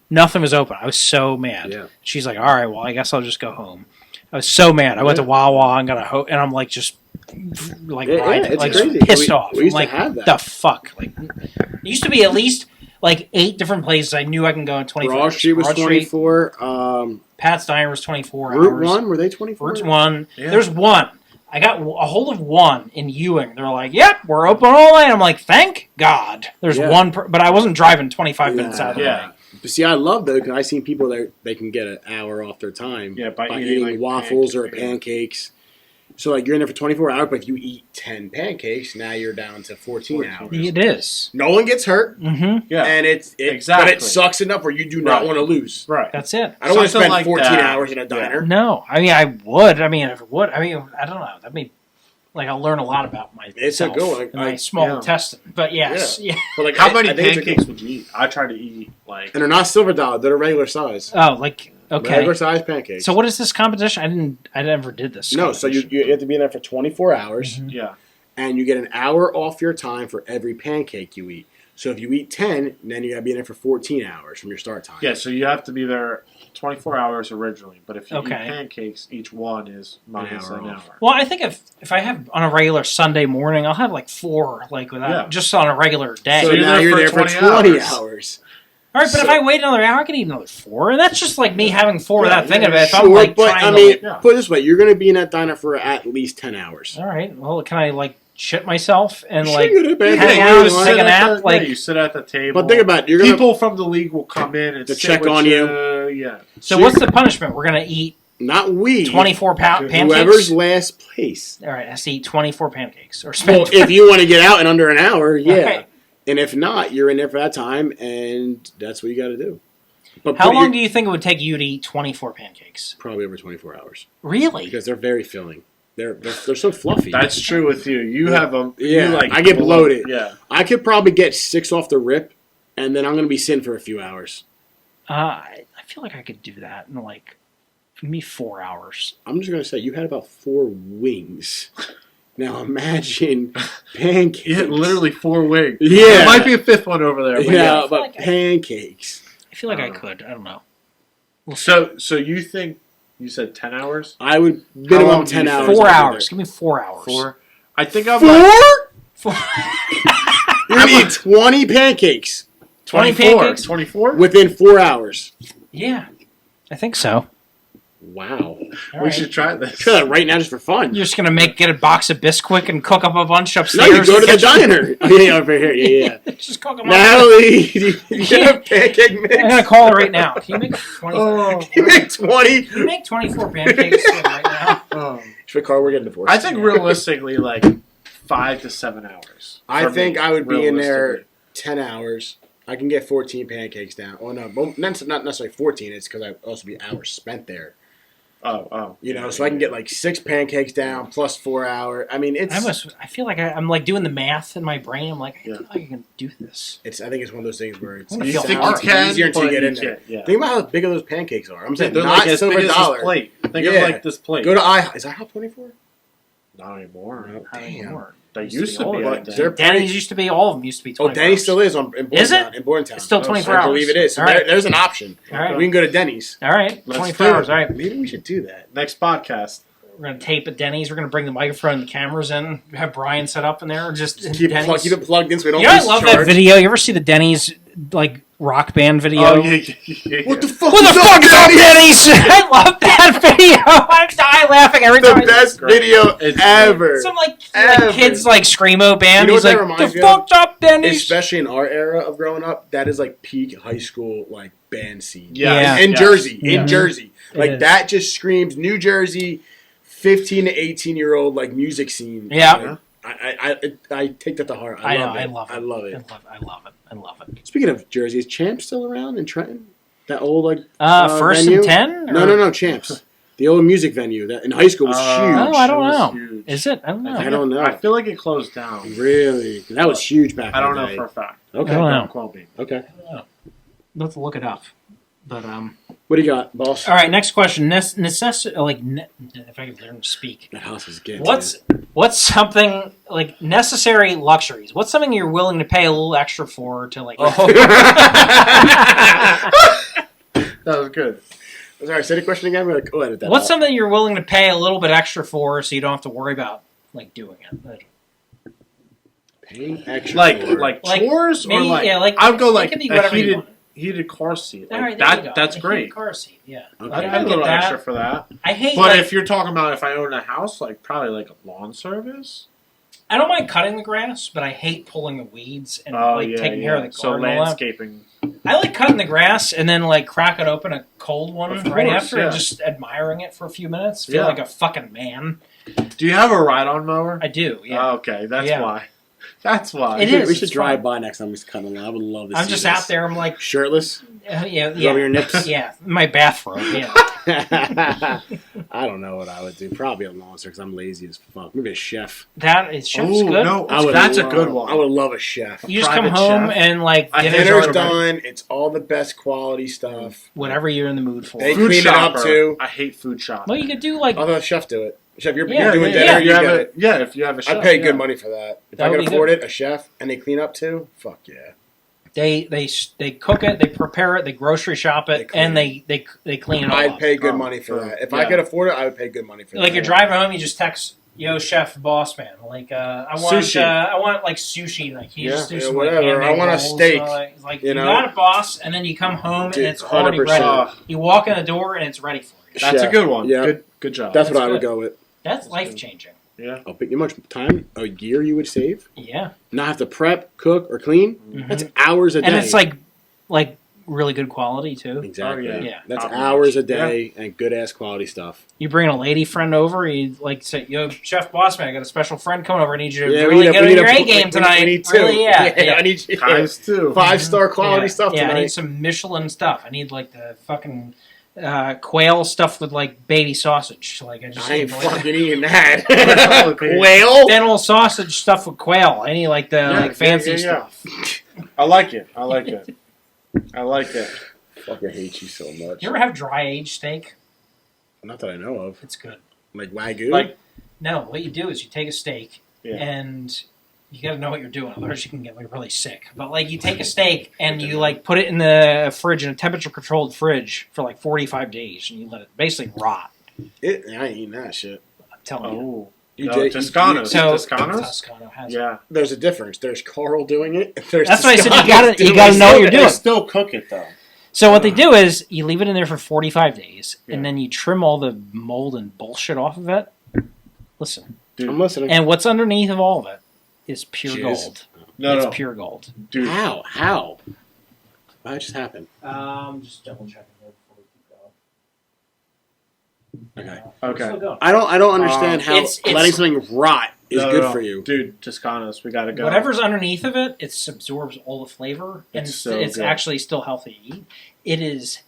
Nothing was open. I was so mad. Yeah. She's like, all right, well, I guess I'll just go home. I was so mad. I went to Wawa and got and I'm like, just it's crazy. pissed off. We used I'm like, to have that. the fuck? Like, it used to be at least 8 different places I knew I can go in 24 Broad hours. Street was 24. Pat's Diner was 24 hours. Route 1, were they 24? Route 1. Yeah. There's one. I got a hold of one in Ewing. They're like, yep, we're open all night. I'm like, thank God. There's one, but I wasn't driving 25 minutes out of the way. But see, I love that because I've seen people that they can get an hour off their time by eating waffles or pancakes. So you're in there for 24 hours, but if you eat 10 pancakes, now you're down to 14 hours. It is. No one gets hurt. Mm-hmm. Yeah, and exactly. But it sucks enough where you do not want to lose. Right. That's it. I don't want to spend like 14 that. hours in a diner. No, I mean I would. I mean, if it would, I don't know. That'd be I'll learn a lot about myself. It's a good one. My small intestine. But yes, But how many pancakes would you eat? I try to eat and they're not silver dollar; they're a regular size. Oh, okay. Regular size pancakes. So what is this competition? I never did this. No, so you have to be in there for 24 hours. Mm-hmm. Yeah. And you get an hour off your time for every pancake you eat. So if you eat 10, then you got to be in there for 14 hours from your start time. Yeah, so you have to be there 24 hours originally, but if you eat Okay. pancakes, each one is minus an hour. Well, I think if I have on a regular Sunday morning, I'll have 4 without just on a regular day. So now you're there for 20 hours. All right, but if I wait another hour, I can eat another 4, and that's just me having 4 without thinking about it. If Sure, I'm but trying I mean, to, put it this way: you're going to be in that diner for at least 10 hours. all right, well, can I shit myself and Sure, you do, hang yeah, out, you take a nap? You sit at the table. But think about it: you're gonna, people from the league will come in and to sit check with on you. Yeah. So what's the punishment? We're gonna eat not we 24 pancakes. Whoever's last place. All right, I have to eat 24 pancakes or Well, if you want to get out in under an hour, yeah. Okay. And if not, you're in there for that time, and that's what you got to do. But how long do you think it would take you to eat 24 pancakes? Probably over 24 hours. Really? Because they're very filling. They're so fluffy. That's true with you. You have them. Yeah, you I get bloated. Yeah. I could probably get 6 off the rip, and then I'm going to be sitting for a few hours. I feel like I could do that in like maybe 4 hours. I'm just gonna say you had about 4 wings. Now imagine pancakes. You hit literally 4 wings. Yeah. There might be a 5th one over there. But Yeah, I feel but like pancakes. I feel like I Oh. could. I don't know. So you think you said 10 hours? I would How minimum long do 10 you think? hours. 4 I'd be hours. Give me 4 hours. 4? I think I'm 4? Four. You need 20 pancakes 20 24. pancakes? 24? within 4 hours. Yeah, I think so. Wow. All We right. should try this. Try that right now just for fun. You're just gonna get a box of Bisquick and cook up a bunch No, upstairs. you go in to the kitchen? diner. Oh, yeah, over here. Yeah. Just cook them up. Natalie, do you have pancake mix? I'm gonna call her right now. Can you make 20? Oh. You make 20. Can you make 24 pancakes right now? Oh. Car, we're getting divorced. I think realistically, like 5 to 7 hours. I for think me, I would be in there realistically. 10 hours. I can get 14 pancakes down. Oh, no, well, not necessarily 14. It's because I also be hours spent there. Oh. You know, so I can get like 6 pancakes down plus 4 hours. I mean, it's. I feel like I'm like doing the math in my brain. I'm like, I Yeah. feel like I can do this. I think it's one of those things where it's. I'm gonna You feel think hard. you can, easier until you but get in you there. can't, yeah. Think about how big those pancakes are. I'm saying They're not like as silver big as dollar. this plate. Think Yeah. of like this plate. Go to IHOP. Is IHOP 24? Not anymore. No. How many Damn. more? They used to all be. of I it. think. They're Denny's used to be, all of them used to be Oh, 24 Denny's hours. still is in Bordentown. Is it? In Bordentown. It's still Oh, 24 I hours. believe it is. So All right. there's an option. All right. We can go to Denny's. All right. Let's 24 do it. hours. All right. Maybe we should do that. Next podcast. We're going to tape at Denny's. We're going to bring the microphone and the cameras in. Have Brian set up in there. Just Keep Denny's. keep it plugged in so we don't You know, I lose love charge. that video. You ever see the Denny's like rock band video? Oh, yeah. What the fuck? What the is up, fuck is up, Denny's? Denny's? I love that video. I die laughing every time. The best great. video It's ever. Some like Ever. kids like screamo band. You know He's what that like, reminds the me of? fucked up Denny's. Especially in our era of growing up, that is like peak high school like band scene. Yeah. In Yes. Jersey. Yeah. In Jersey. It Like is. that just screams New Jersey 15 to 18-year-old like music scene. Yeah. I take that to heart. I I love know. it. I love it. I love it. I love it. Speaking of Jersey, is Champs still around in Trenton? That old like First venue? and 10? No, Champs. The old music venue that in high school was huge. Oh, I don't It was know. huge. Is it? I don't know. I don't know. I feel like it closed down. Really? That was huge back I don't in the know day. for a fact. Okay. I don't know. Don't quote me. Okay. We'll have to look it up. But What do you got, boss? all right. Next question. If I could learn to speak, That house is getting what's something like necessary luxuries? What's something you're willing to pay a little extra for to like? That was good. Sorry, say the question again. We're like, oh, edit that What's out. something you're willing to pay a little bit extra for so you don't have to worry about like doing it? Like, Paying extra Like for- chores or maybe, like yeah, like I would go it like could be a whatever you want. heated car seat. All Like right, there you go. that's A great. heated car seat. Yeah, Okay. I'd I'd pay a get little that. extra for that. I hate. But like, if you're talking about if I own a house, like probably like a lawn service. I don't mind cutting the grass, but I hate pulling the weeds and taking care of the So garden. and all that. landscaping. I like cutting the grass and then like cracking open a cold one Of right course, after yeah. and just admiring it for a few minutes. Feel Yeah. like a fucking man. Do you have a ride-on mower? I do. Yeah. Oh, okay, that's Yeah. why. That's why. It We is, should it's drive fun. by next time we cut along. I would love to see I'm just this. out there. I'm like, Shirtless? yeah, Rub your nips? yeah, my bathrobe. Yeah. I don't know what I would do. Probably a lawn service because I'm lazy as fuck. Maybe a chef. That is chef's Oh, good. no, I would that's a love- good one. I would love a chef. You just come private home chef. and like dinner's Dinner's already- done. It's all the best quality stuff. whatever you're in the mood for. They Food clean it up, shopper. too. I hate food shop. Well, you could do like I'll let a chef do it. Chef, you're Yeah, doing yeah, dinner. yeah. You You have get a, it. yeah, if you have a chef. I'd pay yeah. good money for that. If That I would could be afford it, a chef, and they clean up too, fuck yeah. they cook it, they prepare it, they grocery shop They it, clean and they clean it all I'd up. pay good Oh, money for for- that. If yeah. I could afford it, I would pay good money for that. Like you're driving home, you just text, "Yo, chef, boss man, like I Sushi. want like sushi." Like you Yeah, just do yeah, some whatever. like handmade I want a rolls, steak, like you you know? got it, boss, and then you come home Dude, and it's already 100%. ready. You walk in the door and it's ready for you. That's Chef. a good one. Yeah. Good job. That's what That's I would good. go with. That's life changing. yeah. I'll pick you much time, a year you would save, Yeah, not have to prep, cook, or clean. Mhm. That's hours a day. and it's like really good quality too. exactly. Oh, yeah. Yeah. That's Top hours a notch. day and good ass quality stuff. You bring a lady friend over, you like say, "Yo, chef, boss man, I got a special friend coming over. I need you to really get on your A game tonight." We need two. Really, yeah. I need you. Times two. 5-star quality Yeah, stuff yeah, I tonight. need some Michelin stuff. I need like the fucking quail stuff with like baby sausage. Like I just I ain't need, like, fucking eating that. Okay. Quail? fennel sausage stuff with quail. I need like the Yeah, like fancy yeah, yeah. stuff. I like it. I like it. I like it. Fucking hate you so much. You ever have dry aged steak? Not that I know of. It's good. Like Wagyu? Like, No, what you do is you take a steak yeah. and you got to know what you're doing, otherwise you can get like really sick. But like you take a steak and you like put it in the fridge in a temperature controlled fridge for like 45 days and you let it basically rot. I ain't eating that shit. I'm telling you. Oh. You No, did- Toscanos. So Toscanos? Toscano has it. Yeah. There's a difference. There's Carl doing it. And there's That's why I said you Toscano's gotta- you doing gotta it. know what you're doing. They still cook it, though. So what they do is you leave it in there for 45 days and Yeah. then you trim all the mold and bullshit off of it. Listen. I'm listening. And what's underneath of all of it is pure Jizz? gold. No, It's no. pure gold. Dude. How? How? That just happened. Just double checking here before we keep going. Okay. Okay. Still going. I don't understand how it's- letting something rot is No, good no. for you. Dude, Toscanos, we gotta go. Whatever's underneath of it, it absorbs all the flavor, and It's so it's good. actually still healthy to eat. It is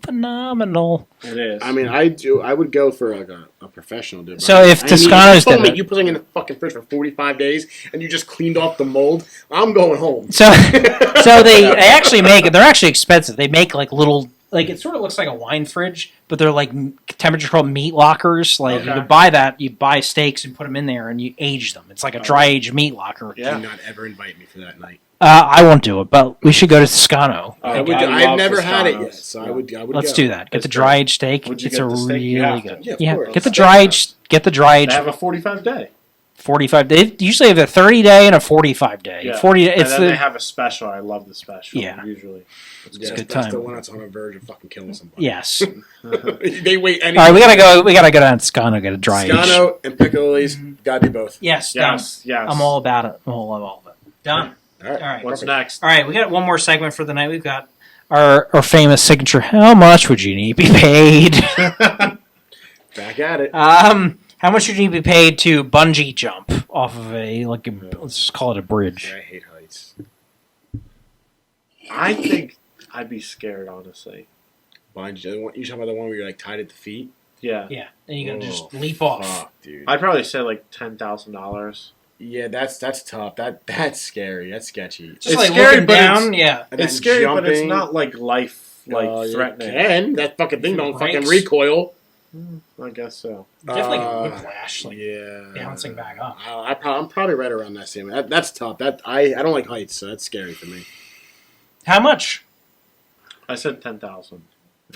phenomenal. It is. I mean, I would go for like a professional dude. So if Toscano's told did me it- you put something in the fucking fridge for 45 days and you just cleaned off the mold, I'm going home. So they actually make it. They're actually expensive. They make like little, like it sort of looks like a wine fridge, but they're like temperature controlled meat lockers. Like you Okay. could buy that, you buy steaks and put them in there, and you age them. It's like a dry aged meat locker. Yeah. Do not ever invite me for that night. I won't do it, but we should go to Toscano. Oh, I would, I I've love never had it Toscanos. yet, so I would Let's go. do that. Get That's the dry aged steak. Would you It's get a the steak? really You have good. to. Yeah, Yeah, of course. get the dry aged. Get the dry They aged. have a 45 day. 45. They usually have a 30 day and a 45 day. Yeah. 40. And It's then the they have a special. I love the special. Yeah. Usually. Yeah, It's a good that's time. the one that's on the verge of fucking killing somebody. yes. They wait any. All right, we gotta go. We gotta go down to Toscano. Get a dry aged. Scano and Piccoli's, gotta do both. Yes. Done. Yes. Yes. I'm all about it. I'm all about all of it. Done. All right. All right. What's Perfect. next? All right. We got one more segment for the night. We've got our famous signature. How much would you need to be paid? Back at it. How much would you need to be paid to bungee jump off of let's just call it a bridge? I hate heights. I think I'd be scared, honestly. Bungee. You talking about the one where you're like tied at the feet? Yeah. Yeah. And you gotta Oh, just leap off. Fuck, dude. I'd probably say like $10,000. Yeah, that's tough. That's scary. That's sketchy. Just It's like scary, looking but down. Yeah. And It's then scary, but it's jumping. not like life You threatening. can. That fucking thing don't fucking Brakes. recoil. I guess so. Definitely whiplash. Like Yeah. bouncing back up. I'm probably right around that same. That's tough. I don't like heights, so that's scary for me. How much? I said 10,000.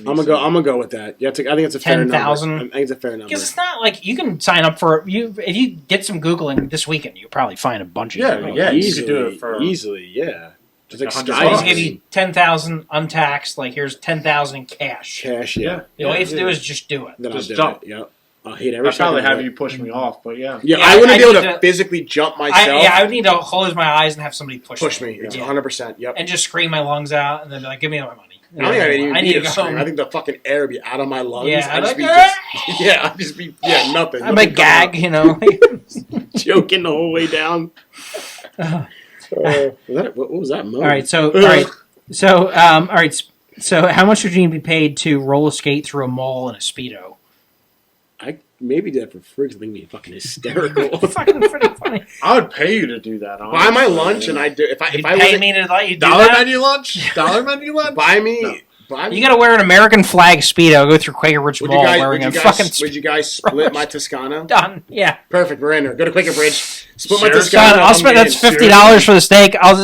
I'm gonna go with that. I think it's a fair number. 10,000? I think it's a fair number. Because it's not like you can sign up for you if you get some googling this weekend. You will probably find a bunch of Yeah, people. yeah. You easily, could do it for easily. Yeah, just like $100. So they skydiving. just give you 10,000 untaxed. Like here's 10,000 in cash. cash. Yeah, The all you have to do is just do it. then Just I'll do jump. it. Yep. I'll hate every I'd probably second of have it. you push me off, but yeah. Yeah, Yeah, I wouldn't I be able need to to- physically jump myself. I would need to close my eyes and have somebody push me. It's Yeah. 100%. Yep. and just scream my lungs out and then be like, give me my money. I don't think I'd even I need need to to go scream. home. I think the fucking air would be out of my lungs. Yeah, I'd just I'd be like, I'd just be nothing. I might gag, you know. Joking the whole way down. What was that? Moan? All right, so all right. So how much would you need to be paid to roller skate through a mall in a Speedo? I maybe do that for free because I think it'd be fucking hysterical. Fucking pretty funny. I would pay you to do that. Buy my honestly. lunch and I do. If You'd I pay wasn't- me to let you do Dollar that? menu lunch? Dollar menu lunch? buy me. No. Buy me. You got to wear an American flag Speedo, go through Quaker Ridge would Mall you guys? wearing Would you a guys? fucking Would you guys split my Toscano? done. Yeah. Perfect. We're in there. Go to Quaker Bridge. Split my Sure. Toscano. Son, I'll I'm spend in. that's $50 for the steak. I'll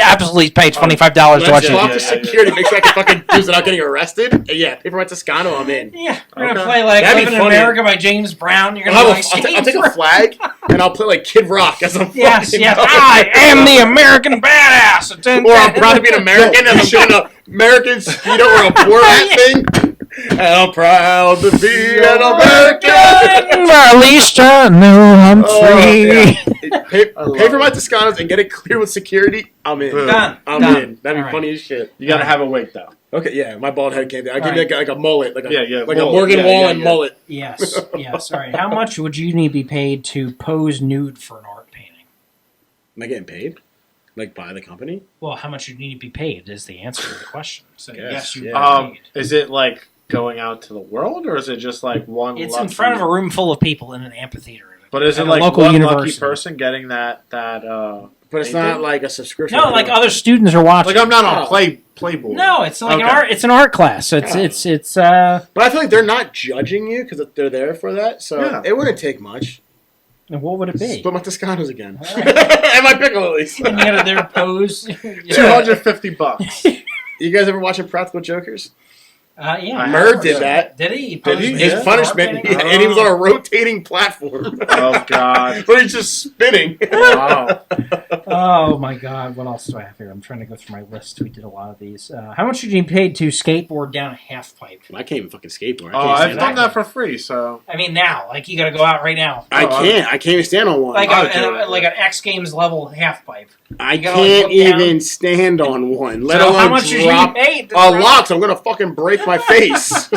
absolutely pay $25 to watch Let's talk it. to Yeah, yeah, security. Make sure I can fucking do this without getting arrested. And yeah, pay for my Toscano. I'm in. Yeah, we're gonna Okay. play like That'd be "Living in funny. America" by James Brown. You're gonna I'll, be like, I'll take a flag and I'll play like Kid Rock as I'm Yes, fucking yes. going. I am the American badass. Or I'm proud to be an American and I'm doing an American Speedo or a Borat thing. And I'm proud to be an American. At least I know I'm Oh, free. yeah. Pay for my Toscanos and get it clear with security. I'm in. Boom. Done. I'm Done. in. That'd be All right. funny as shit. You gotta have a wait, though. Okay, yeah, my bald head came down. I'll give All you like a mullet, like a Yeah, like mullet. a Morgan Yeah, Wallen yeah. mullet. Yes, yes. All right. How much would you need to be paid to pose nude for an art painting? Am I getting paid? Like by the company? Well, how much would you need to be paid is the answer to the question. So Yes, yes, you yeah. would be paid. Is it like going out to the world, or is it just like one? It's in front of a room full of people in an amphitheater at a But is At it a like local one lucky university. person getting that? But it's Anything? not like a subscription. No, like other students are watching. Like I'm not on Oh. Playboy. No, it's like Okay. an art. It's an art class. So Oh. it's But I feel like they're not judging you because they're there for that. So Yeah. it wouldn't take much. what would it be? Split my Toscanos again. And my piccolis. And you got their pose. $250. You guys ever watching Practical Jokers? Yeah. I Murr have. did that. Did he? Did he? His Yeah. punishment, Yeah. and he was on a rotating platform. Oh God. Where he's just spinning. Wow. Oh my God! What else do I have here? I'm trying to go through my list. We did a lot of these. How much did you pay to skateboard down a half pipe? I can't even fucking skateboard. Oh, I've done that for free. So I mean, now, like you got to go out right now, I can't even stand on one. like I would do it. like an X Games level half pipe. I you gotta, like, can't look down. even stand on one. Let So alone how much did you drop pay? a lot. So I'm gonna fucking break my face.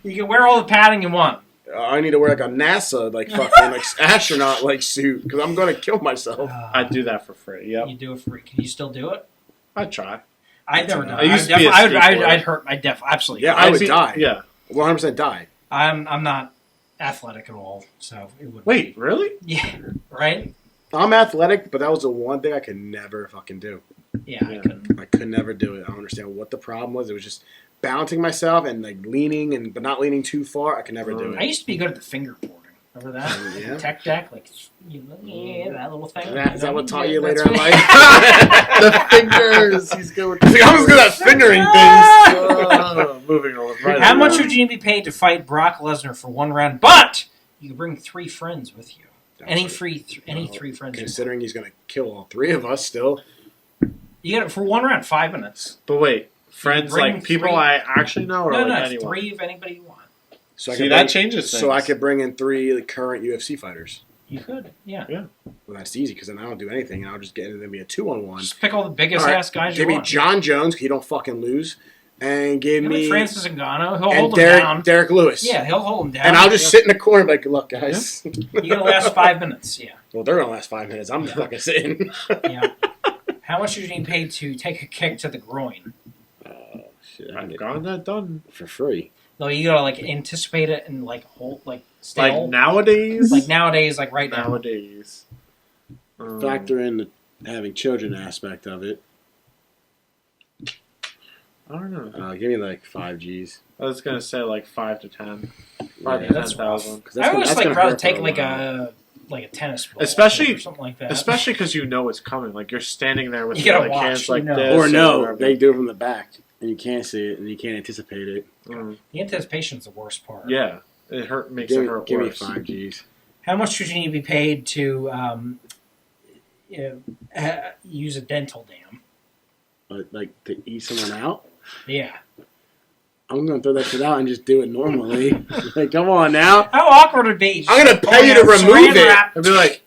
You can wear all the padding you want. I need to wear like a NASA fucking astronaut suit because I'm gonna kill myself. I'd do that for free. Yep. You do it for free. Can you still do it? I'd try. I've never done I it. used to be a skateboarder. I'd hurt. I'd absolutely. Yeah, hurt. I would die. Yeah. 100% die. I'm not athletic at all, so it would. Wait, really? Yeah. Right. I'm athletic, but that was the one thing I could never fucking do. Yeah, I Yeah. couldn't. I could never do it. I don't understand what the problem was. It was just balancing myself and leaning but not leaning too far. I could never do I it. used to be good at the fingerboarding. Remember that? Yeah. Tech deck, like that little thing. Is that what taught you That's later in what- life? The fingers. He's good with I was good at fingering things. Moving on. Right How on. much would you be paid to fight Brock Lesnar for one round? But you can bring 3 friends with you. Any three friends. Considering he's gonna kill all 3 of us still. You get it for 1 round, 5 minutes. But wait, friends Bring like people 3 I actually know, or No, like no, anyone? 3 of anybody you want. So See, that changes things. So I could bring in 3 current UFC fighters. You could, yeah. Well, that's easy because then I don't do anything, and I'll just get into be a 2-on-1. Just pick all the biggest All right, ass guys Give you me want. John Jones, he don't fucking lose, and give Give me me Francis Ngannou. He'll and hold him down. Derek Lewis. Yeah, he'll hold him down. And I'll just sit in the corner and be like, good luck, guys. You're gonna last 5 minutes. Yeah, Well, they're gonna last 5 minutes. I'm just fucking sitting. yeah. How much are you getting paid to take a kick to the groin? Shit, I've gotten that done. for free. No, you gotta like anticipate it and like hold stay. Like nowadays. Like nowadays, like right now. nowadays. Factor in the having children aspect of it. I don't know. Give me like 5 G's. I was gonna say like 5 to 10, 5 Yeah, to that's 10,000. 'Cause I always that's like gonna rather hurt for take a like while. a tennis ball, Especially- or something like that. Especially because you know it's coming. Like you're standing there with You your gotta like, watch, hands like you know. this. Or no, whatever. they do it from the back, and you can't see it, and you can't anticipate it. Mm. The anticipation's the worst part. Yeah, it makes it hurt Give me worse. 5 G's. How much would you need to be paid to use a dental dam? But like to eat someone out, Yeah. I'm gonna throw that shit out and just do it normally. Like, come on now. How awkward would it be? I'm gonna pay you to remove it. I'd be like,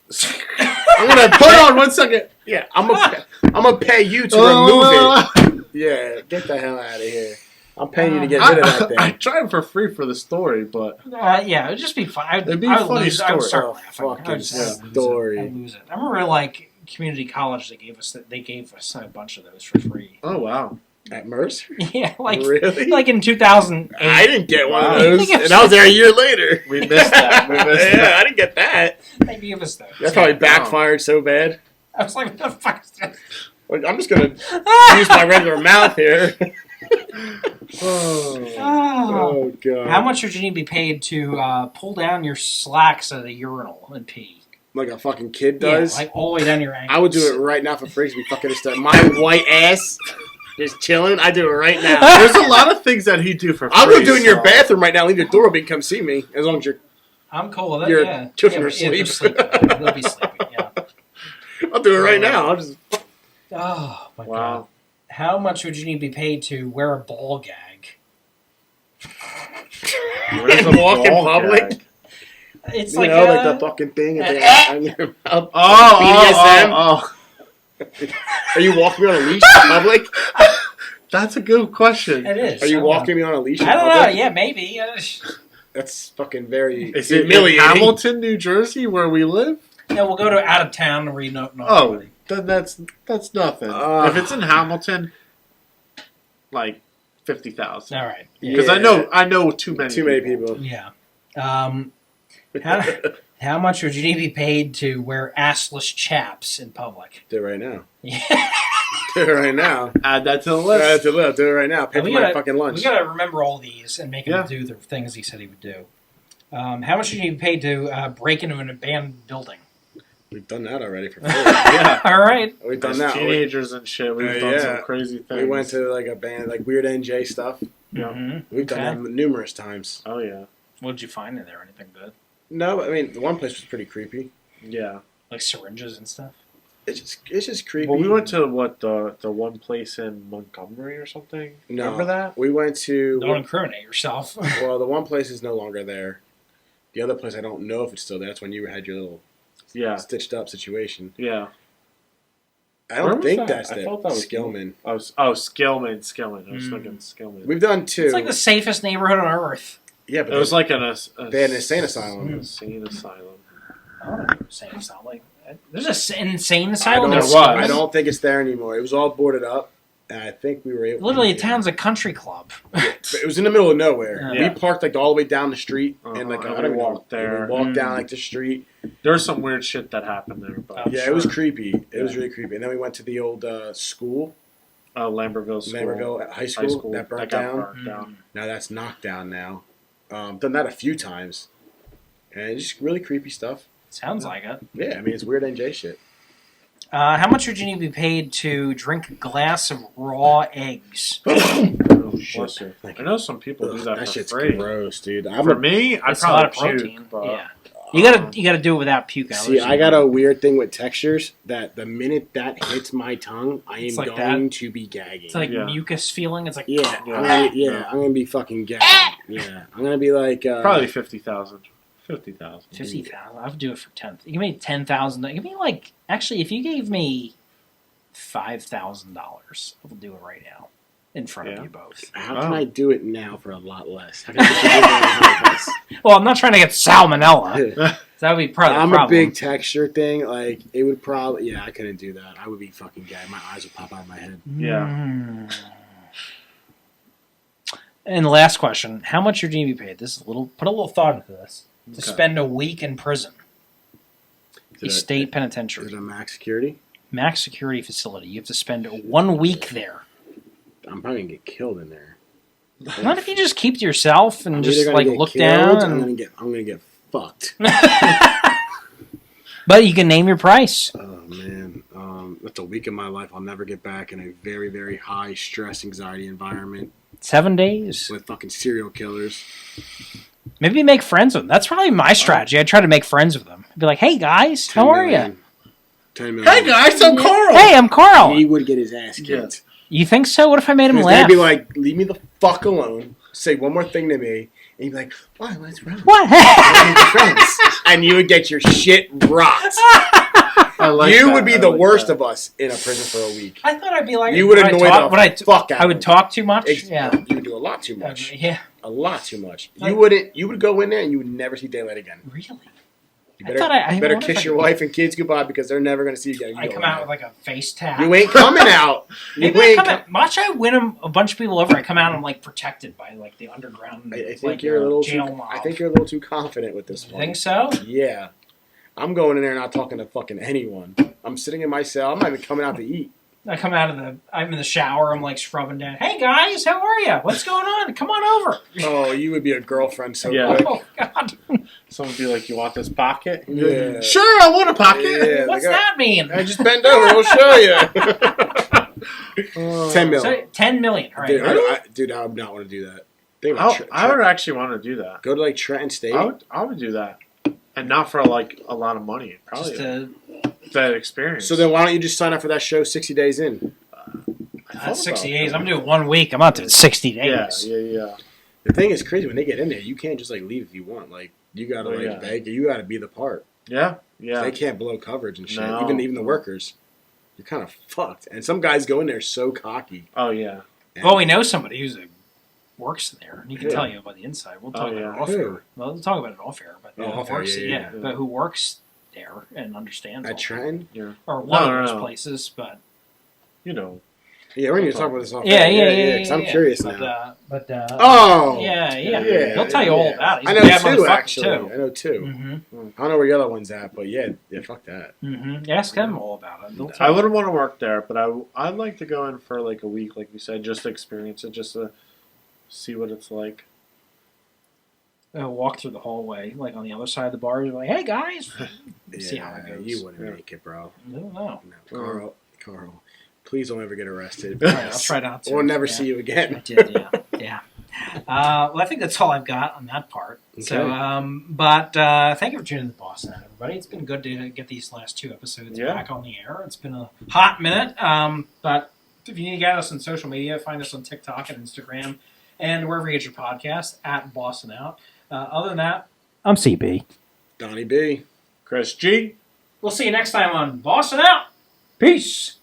I'm gonna put on 1 second. Yeah, I'm gonna pay you to remove it. Yeah, get the hell out of here. I'm paying you to get rid of that thing. I tried for free for the story, but Yeah, it would just be fun. It'd be a funny I would story. start Oh, laughing. fucking I would just story. I'd lose it. I remember like community college. They gave us a bunch of those for free. oh wow, At Mercer? Yeah, like Really? like in 2008. I didn't get one Wow. of those, and I was there a year later. we missed that. We missed Yeah, that. I didn't get that. They gave us those. That's probably backfired so bad. I was like, what the fuck is this? Like, I'm just gonna use my regular mouth here. Oh. Oh. Oh god! How much would you need to be paid to pull down your slacks at a urinal and pee? Like a fucking kid does. Yeah, like all the way down your ankles. I would do it right now for free to be fucking just my white ass just chilling. I do it right now. There's a lot of things that he do for free. I'll go do it in your so- bathroom right now. Leave your door open and come see me as long as you're. I'm cool with that. Your yeah. children yeah, are yeah, they're asleep. sleeping. They'll be sleeping. Yeah. I'll do it right now. I'll just. Oh my god. Wow. How much would you need to be paid to wear a ball gag? Where's the And walk in ball public? gag? It's You like know, like the fucking thing and on your mouth. Oh, BDSM? oh. Are you walking me on a leash in public? That's a good question. It is. Are you I don't walking me on a leash in know. I don't know. public? Yeah, maybe. That's fucking very Is it in humiliating. Hamilton, New Jersey, where we live? Yeah, we'll go to out of town where you know. Oh, then that's nothing. If it's in Hamilton, like 50,000. All right. Because Yeah. I know too many. Too many people. Yeah. How much would you need to be paid to wear assless chaps in public? Do it right now. Yeah. Do it right now. Add that to the list. Add to the list. Do it right now. Pay for my fucking lunch. We gotta remember all these and make him do the things he said he would do. How much would you need to be paid to break into an abandoned building? We've done that already for free. Yeah. All right. We've done As that. teenagers and shit, we've done some crazy things. We went to like a band, like Weird NJ stuff. Yeah. Mm-hmm. We've done that numerous times. Oh, yeah. What did you find in there? Anything good? No, I mean, the one place was pretty creepy. Yeah. Like syringes and stuff? It's just creepy. Well, we went to, the one place in Montgomery or something? No. Remember that? We went to... Don't incriminate yourself. Well, the one place is no longer there. The other place, I don't know if it's still there. That's when you had your little stitched up situation. Yeah. I don't think that? that's I the thought that was Skillman. Skillman. I was thinking Skillman. We've done two. It's like the safest neighborhood on earth. Yeah, but It was like they had an insane asylum. insane asylum. I don't know. Insane asylum. Like, there's an insane asylum. I don't think it's there anymore. It was all boarded up, and I think we were able. Literally, a town's a country club. But it was in the middle of nowhere. Yeah. We parked like all the way down the street, and like and I don't we walked there. We walked down like the street. There was some weird shit that happened there, but Yeah, it was creepy. It was really creepy. And then we went to the old school, Lambertville School. Lambertville High School that burnt down. Now that's knocked down now. Done that a few times, and it's just really creepy stuff. Sounds like it. Yeah, I mean it's weird NJ shit. How much would you need to be paid to drink a glass of raw eggs? Oh, shit. I know some people do that That for shit's free. gross, dude. For me, I'd It's a lot probably of puke. protein. But, Yeah. You gotta do it without puke. See, I got a weird thing with textures that the minute that hits my tongue, I am It's like going to be gagging. It's like mucus feeling. It's like I'm gonna be fucking gagging. Yeah, I'm gonna be like probably 50,000. 50,000. 50,000. I would do it for 10. Give me 10,000. Give me actually, if you gave me $5,000, I will do it right now in front of you both. How can I do it now for a lot less? How can I do it less? Well, I'm not trying to get salmonella. That would be probably. I'm a big texture thing. Like it would probably. Yeah, I couldn't do that. I would be fucking gagged. My eyes would pop out of my head. Yeah. And the last question: how much would you be paid? This is put a little thought into this. To spend a week in prison, a state penitentiary. Is it a max security? Max security facility. You have to spend 1 week there. I'm probably gonna get killed in there. Not if you just keep to yourself and just look killed, down. I'm gonna get fucked. But you can name your price. Oh man, that's a week of my life I'll never get back in a very, very high stress, anxiety environment. 7 days with fucking serial killers. Maybe make friends with them. That's probably my strategy. I try to make friends with them. I'd be like, "Hey guys, how are you? 10 million. Hey guys, I'm Carl. Hey, I'm Carl." He would get his ass kicked. You think so? What if I made him They'd laugh? be like, "Leave me the fuck alone. Say one more thing to me." And he'd be like, "Why? What's wrong?" What? And you would get your shit rocked. You would be the worst of us in a prison for a week. I thought I'd be like, you would annoy the fuck out. I would talk too much. Yeah, you would do a lot too much. Yeah, a lot too much. You wouldn't. You would go in there and you would never see daylight again. Really? You better kiss your wife and kids goodbye because they're never going to see you again. I come out with like a face tag. You ain't coming out. Watch I win a bunch of people over. I come out and I'm like protected by like the underground. I think you're a little too. I think you're a little too confident with this one. You think so? Yeah. I'm going in there not talking to fucking anyone. I'm sitting in my cell. I'm not even coming out to eat. I'm in the shower. I'm like scrubbing down. Hey guys, how are you? What's going on? Come on over. Oh, you would be a girlfriend so quick. Oh God. Someone would be like, "You want this pocket?" Yeah. Sure, I want a pocket. Yeah, What's that mean? I just bend over. We'll show you. 10 million. So, 10 million. All right. Dude, I would not want to do that. I would actually want to do that. Go to like Trenton State. I would do that, and not for like a lot of money. Probably that experience. So then, why don't you just sign up for that show 60 days in? That's 60 days. I'm doing 1 week. I'm not doing 60 days. Yeah. The thing is crazy when they get in there. You can't just like leave if you want. Like you gotta beg. You gotta be the part. Yeah. They can't blow coverage and shit. No. Even the workers. You're kind of fucked. And some guys go in there so cocky. Oh yeah. Well, we know somebody who's works there, and he can tell you about the inside. We'll talk about it off air. Well, we'll talk about it off air, but but who works there and understands at Trenton? or one of those places, but you know. Yeah, we need to talk about this off. Yeah. 'cause I'm curious now. Oh. yeah. Yeah, He'll tell you all about it. He's I a know bad two motherfucker, actually. too. I know two. Mm-hmm. I don't know where the other one's at, but yeah, fuck that. Mm-hmm. Ask them all about it. They'll I tell you. wouldn't want to work there, but I'd like to go in for like a week, like you said, just to experience it, just to see what it's like. Walk through the hallway, like on the other side of the bar. You're like, hey guys, Yeah, see how it goes. you wouldn't make it, bro. I don't know. No, Carl, please don't ever get arrested. All right, I'll try not to. We'll never Yeah. see you I again. did, yeah. Well, I think that's all I've got on that part. So, but thank you for tuning in to Boston, everybody. It's been good to get these last 2 episodes back on the air. It's been a hot minute. But if you need to get us on social media, find us on TikTok and Instagram and wherever you get your podcast at Boston Out. Other than that, I'm CB. Donnie B. Chris G. we'll see you next time on Boston Out. Peace.